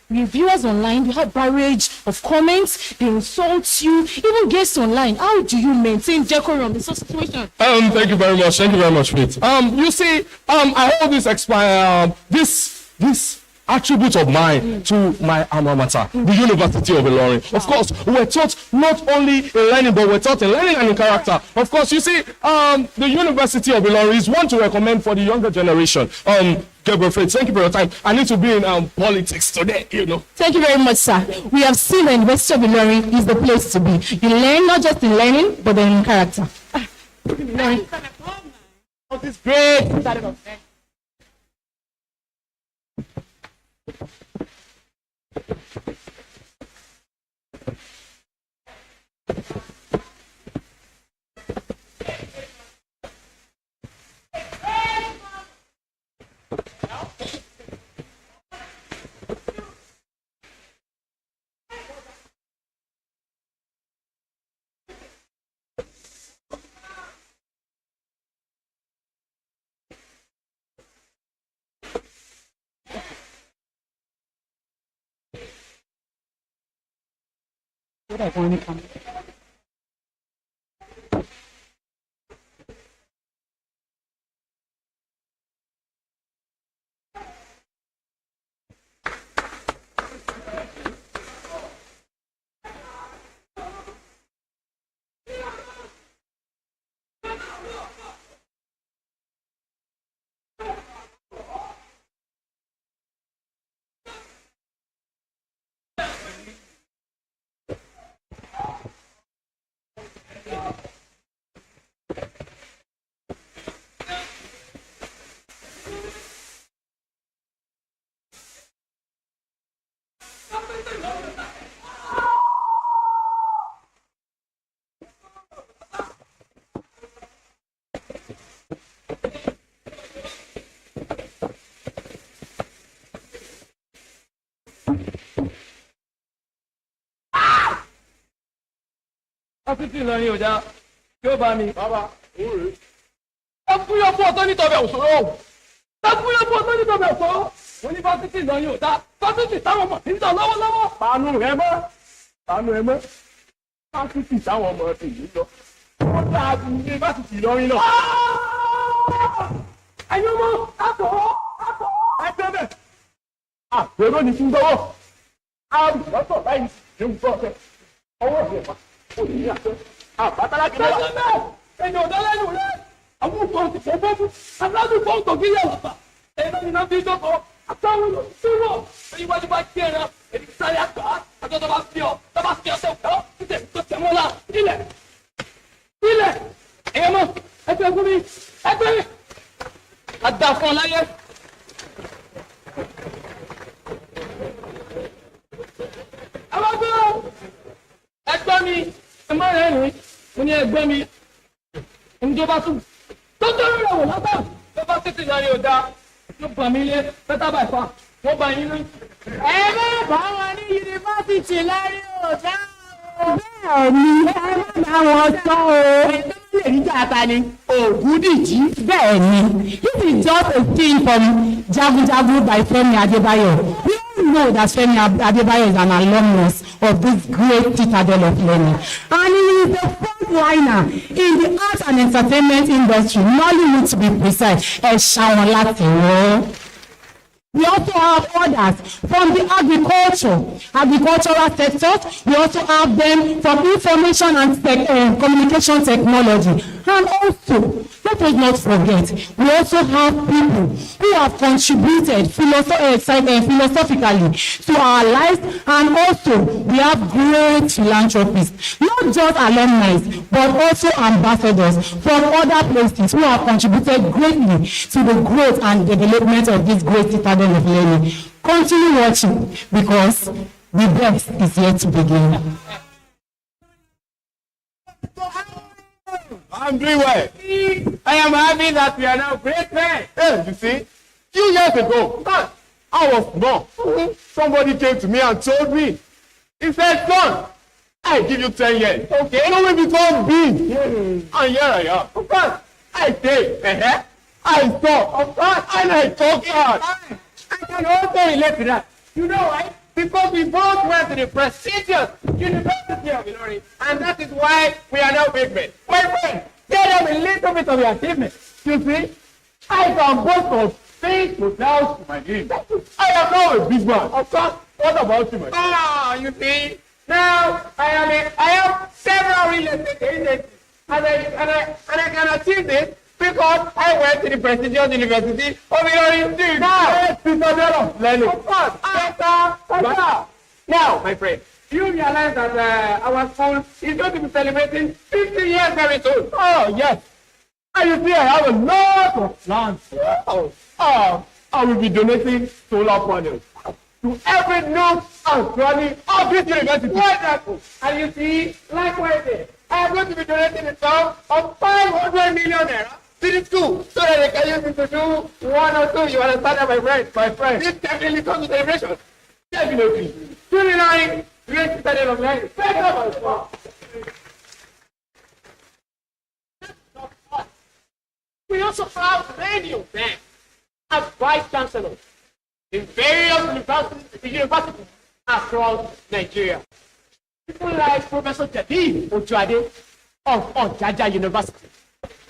reviewers online, you have barrage of comments, they insult you, even guests online. How do you maintain decorum in such situation? Thank you very much. Thank you very much, Pete. You see, I hold this attribute of mine to my alma mater, the University of Unilorin. Of course, we're taught not only in learning, but we're taught in learning and in character. Of course, you see, the University of Unilorin is one to recommend for the younger generation. Gabriel Fred, thank you for your time. I need to be in politics today, you know. Thank you very much, sir. We have seen the University of Unilorin is the place to be. You learn not just in learning, but in character. Of this great citadel of learning. Fásitì Ìlọrin ò dáa. Yóò bá mi. Bàbá, òun rèé. Ẹ fúyọ́ fún ọtọ́ nítọ̀bẹ̀ òṣòro. Ẹ fúyọ́ fún ọtọ́ nítọ̀bẹ̀ òṣòro. Mo ní fásitì Ìlọrin ò dáa. Fásitì táwọn ọmọ ti ń tàn lọ́wọ́lọ́wọ́. Pàánù rẹ mọ́. Pàánù ẹ mọ́. Fásitì táwọn ọmọ ti yìí lọ. Ó dáa ju yunifásitì Ìlọrin lọ. Ẹ̀yin ọmọ, àtọ̀ ẹgbẹ́ bẹ̀. Àpérò ni fún gbọ́wọ́. Àrùn lọ́tọ̀ báyìí ní ń gbọ́ ọ̀fẹ́. Ọwọ́ ìfẹ́ wa, ó ní àṣẹ. Àbátálá kìí lọ́wọ́. Ẹni ọ̀dọ́ lẹ́nu rẹ̀. Àwọn nǹkan ti fọ́ fún. Aláàdùn fọ́ òtò kí yẹ̀ wàpà. Ẹ̀rọ ni náà fi dọ́kọ̀. Àtàwọn olùsúwọ̀. Ẹni wájú bá kí ẹran. Èdè sáré àgbà. Àjọ tó bá fi ọ. Tó bá fi ọsẹ òkè ọ. Títẹ̀ tó tẹ̀ mọ́lá. Ilẹ̀. Ilẹ̀. Ẹ̀yẹ mọ́. Ẹgbẹ́ fún mi. Ẹgbẹ́ mi. Àdá fún ọ láyé. Ẹgbẹ́ mi, ẹ má rẹ̀ rìn, mo ní ẹgbẹ́ mi, ẹni tó bá tún, tó tẹ́rù rẹ̀ wò látà, tó bá tètè yọrí ò dáa, ló bà mí lé, bẹ́tà bá ìfà, wọ́n bá yín lé. Ẹ má bá wọn ní yunifásitì lárí ọ̀dá o. Bẹ́ẹ̀ ni ẹ má bá wọn sọ o. Ẹ̀dá lè rí jàta ni Ògúndìjí. Bẹ́ẹ̀ ni, this is just a thing from Jagunjagun by Femi Adebayo. We all know that Femi Adebayo is an alumnus of this great citadel of learning. And he is the front liner in the art and entertainment industry, Nollywood to be precise. Ẹ ṣàwọn láti wọ́n. We also have others from the agricultural sectors. We also have them from information and communication technology. And also, let us not forget, we also have people who have contributed philosophically to our lives, and also we have great philanthropists, not just alumni, but also ambassadors from other places who have contributed greatly to the growth and development of this great citadel of learning. Continue watching, because the best is yet to begin. I'm doing well. I am happy that we are now great men. Hey, you see, few years ago, I was born. Somebody came to me and told me, he said, son, I give you 10 years. Okay, you know, we become big. And here I am. Of course, I say, I saw, of course, and I talk hard. I can also relate to that. You know why? Because we both went to the prestigious University of Unilorin, and that is why we are now big men. My friend, tell them a little bit of your achievement. You see, I can boast of 6 hotels to my name. I am now a big man. Of course, what about you, my friend? You see, now I have several real estate agencies, and I can achieve this because I went to the prestigious University of Unilorin. Now, learning. Of course, better. Now, my friend, you realize that our school is going to be celebrating 50 years very soon. Oh, yes. And you see, I have a lot of plans. I will be donating solar panels to every nook and cranny of this university. Wonderful. And you see, likewise, I am going to be donating a sum of 500 million naira to the school so that they can use it to do 1 or 2. You understand, my friend? My friend. This definitely comes to celebration. Definitely. Unilorin, great citadel of learning. Thank you. We also have many of them as vice chancellors in various universities across Nigeria. People like Professor Jadid Ojuade of Ojaja University,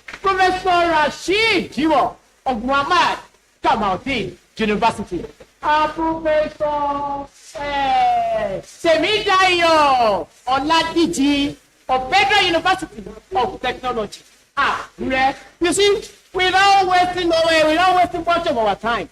Professor Rashid Jiwo of Muhammad Kamaldeen University, and Professor Semidayo Oladiji of Federal University of Technology. You see, without wasting much of our time,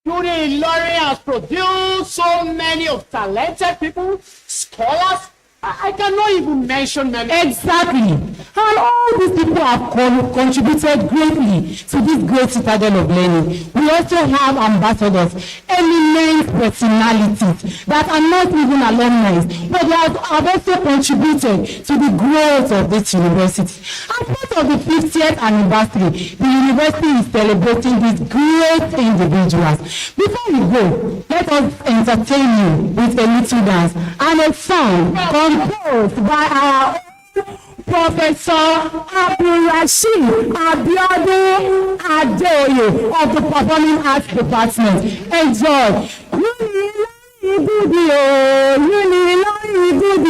Unilorin has produced so many of talented people, scholars. I cannot even mention them. Exactly. And all these people have contributed greatly to this great citadel of learning. We also have ambassadors, eminent personalities that are not even alumni, but they have also contributed to the growth of this university. As part of the 50th anniversary, the university is celebrating these great individuals. Before we go, let us entertain you with a little dance and a song composed by our Professor Abdulrasheed Abiodun Adeoye of the Performing Arts Department. Enjoy. Unilorin is good.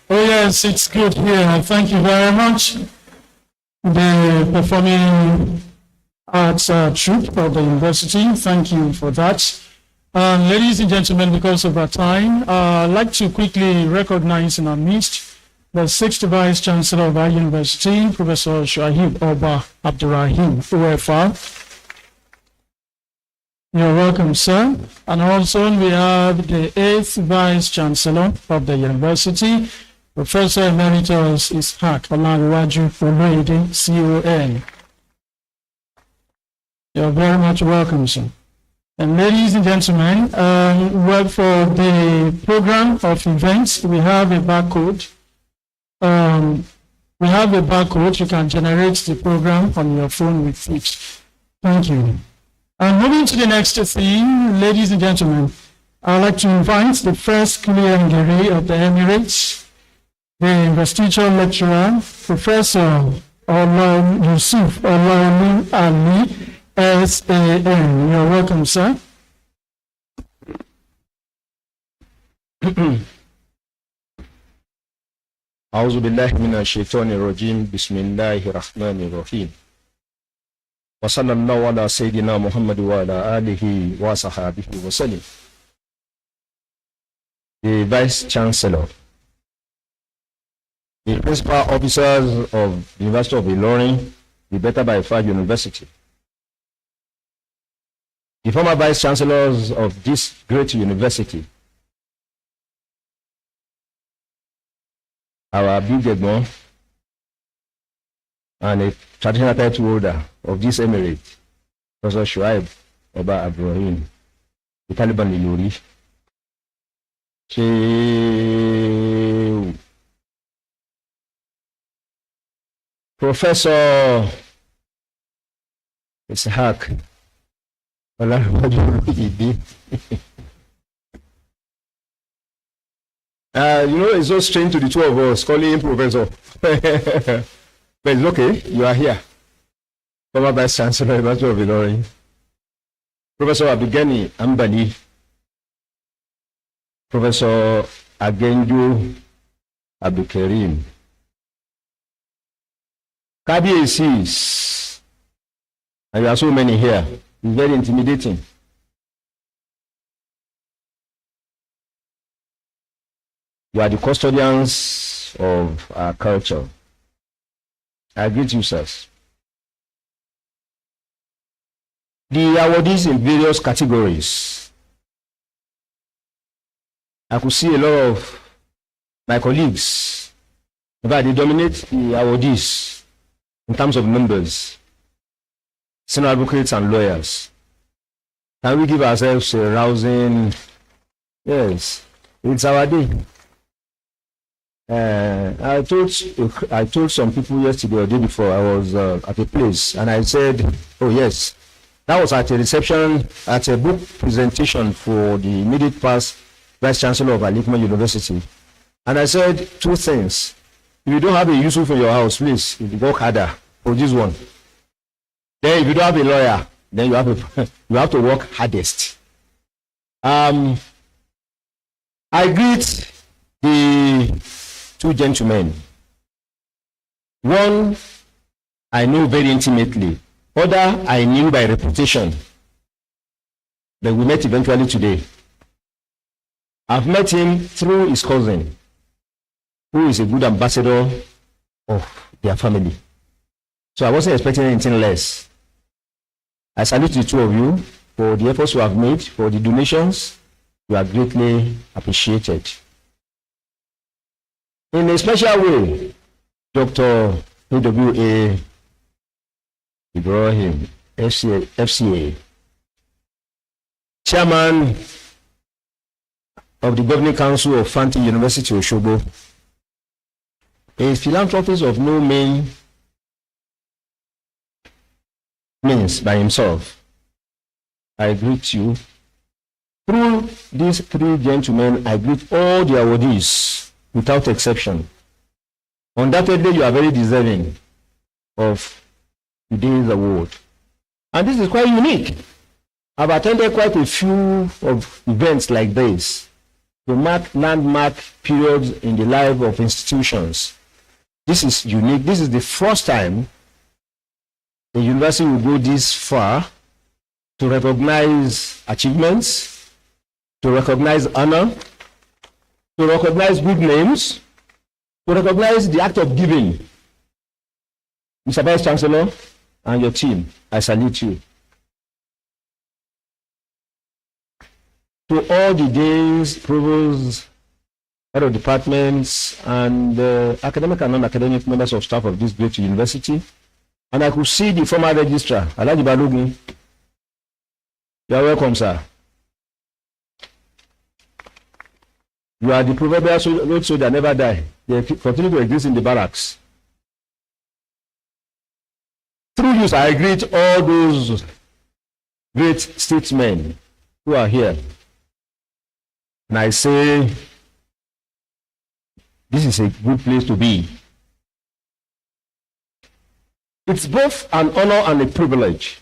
Oh yes, it's good here. Thank you very much. The Performing Arts troupe of the university, thank you for that. Ladies and gentlemen, because of our time, I'd like to quickly recognize in our midst the 6th Vice Chancellor of our university, Professor Shahid Oba Abdurrahim, OFR. You're welcome, sir. And also we have the 8th Vice Chancellor of the university, Professor Emeritus Ishaq Olanrewaju Oloyede, CON. You're very much welcome, sir. And ladies and gentlemen, well, for the program of events, we have a barcode. You can generate the program on your phone with it. Thank you. And moving to the next theme, ladies and gentlemen, I'd like to invite the first Clearangere of the Emirates, the Investiture lecturer, Professor Yusuf Olawumi Ali, SAN. You're welcome, sir. أعوذ بالله من الشيطان الرجيم بسم الله الرحمن الرحيم وصلى الله على سيدنا محمد وعلى آله وصحبه وسلم. The Vice Chancellor, the Principal Officers of the University of Unilorin, the Better by Far University, the former Vice Chancellors of this great university, our big Edmond, and a traditional title holder of this emirate, Professor Shuaib Oba Abdurrahim, the Taliban Ilori. Professor Ishaq Olanrewaju. It's so strange to the two of us calling him Professor. But it's okay, you are here. Former Vice Chancellor, University of Unilorin. Professor Abigani Ambali. Professor Agenjo Abdulkarim. KBACs, and there are so many here. It's very intimidating. You are the custodians of our culture. I greet you, sirs. The awardees in various categories. I could see a lot of my colleagues. In fact, they dominate the awardees in terms of numbers. Senior advocates and lawyers. Can we give ourselves a rousing? Yes, it's our day. I told some people yesterday or day before, I was at a place, and I said, oh yes, that was at a reception, at a book presentation for the immediate past Vice Chancellor of Alumni University. And I said two things. If you don't have a Yusuf in your house, please work harder for this one. Then if you don't have a lawyer, then you have to work hardest. I greet the two gentlemen. One I know very intimately. Other I knew by reputation. But we met eventually today. I've met him through his cousin, who is a good ambassador of their family. So I wasn't expecting anything less. I salute the two of you for the efforts you have made, for the donations. You are greatly appreciated. In a special way, Dr. A.W.A. Ibrahim, FCA, Chairman of the Governing Council of Fanti University, Osogbo, a philanthropist of no means by himself. I greet you. Through these three gentlemen, I greet all the awardees without exception. Undoubtedly, you are very deserving of today's award. And this is quite unique. I've attended quite a few of events like this to mark landmark periods in the life of institutions. This is unique. This is the first time a university will go this far to recognize achievements, to recognize honor, to recognize good names, to recognize the act of giving. Mr. Vice Chancellor and your team, I salute you. To all the deans, provosts, head of departments, and academic and non-academic members of staff of this great university. And I could see the former registrar, Alhaji Balogun. You are welcome, sir. You are the proverbial road soldier never die. They continue to exist in the barracks. Through you, I greet all those great statesmen who are here. And I say, this is a good place to be. It's both an honor and a privilege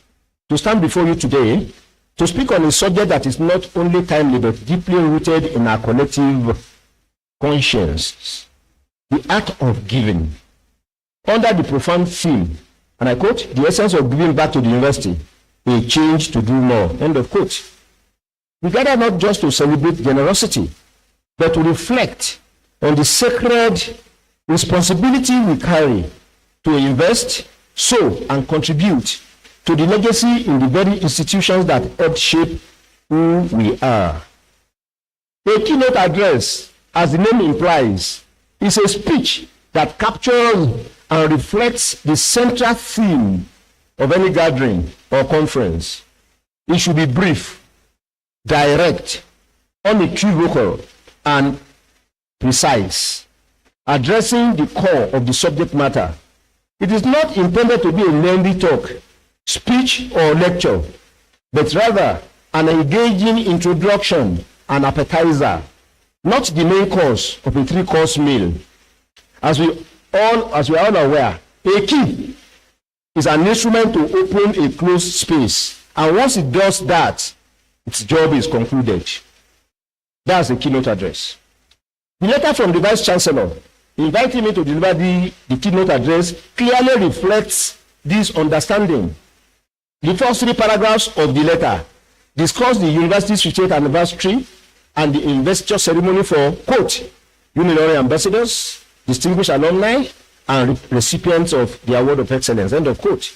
to stand before you today to speak on a subject that is not only timely but deeply rooted in our collective conscience, the art of giving, under the profound theme, and I quote, the essence of giving back to the university, a change to do more, end of quote. We gather not just to celebrate generosity, but to reflect on the sacred responsibility we carry to invest, sow, and contribute to the legacy in the very institutions that help shape who we are. A keynote address, as the name implies, is a speech that captures and reflects the central theme of any gathering or conference. It should be brief, direct, unequivocal, and precise, addressing the core of the subject matter. It is not intended to be a lengthy talk, speech, or lecture, but rather an engaging introduction and appetizer, not the main course of a three-course meal. As we are all aware, a key is an instrument to open a closed space, and once it does that, its job is concluded. That's the keynote address. The letter from the Vice Chancellor inviting me to deliver the keynote address clearly reflects this understanding. The first three paragraphs of the letter discuss the university's 50th anniversary and the investiture ceremony for, quote, Unilorin ambassadors, distinguished alumni, and recipients of the Award of Excellence, end of quote.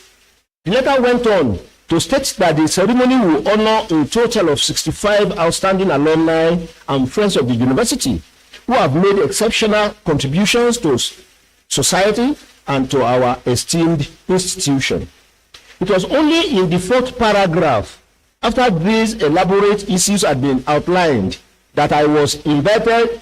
The letter went on to state that the ceremony will honor a total of 65 outstanding alumni and friends of the university who have made exceptional contributions to society and to our esteemed institution. It was only in the fourth paragraph, after these elaborate issues had been outlined, that I was invited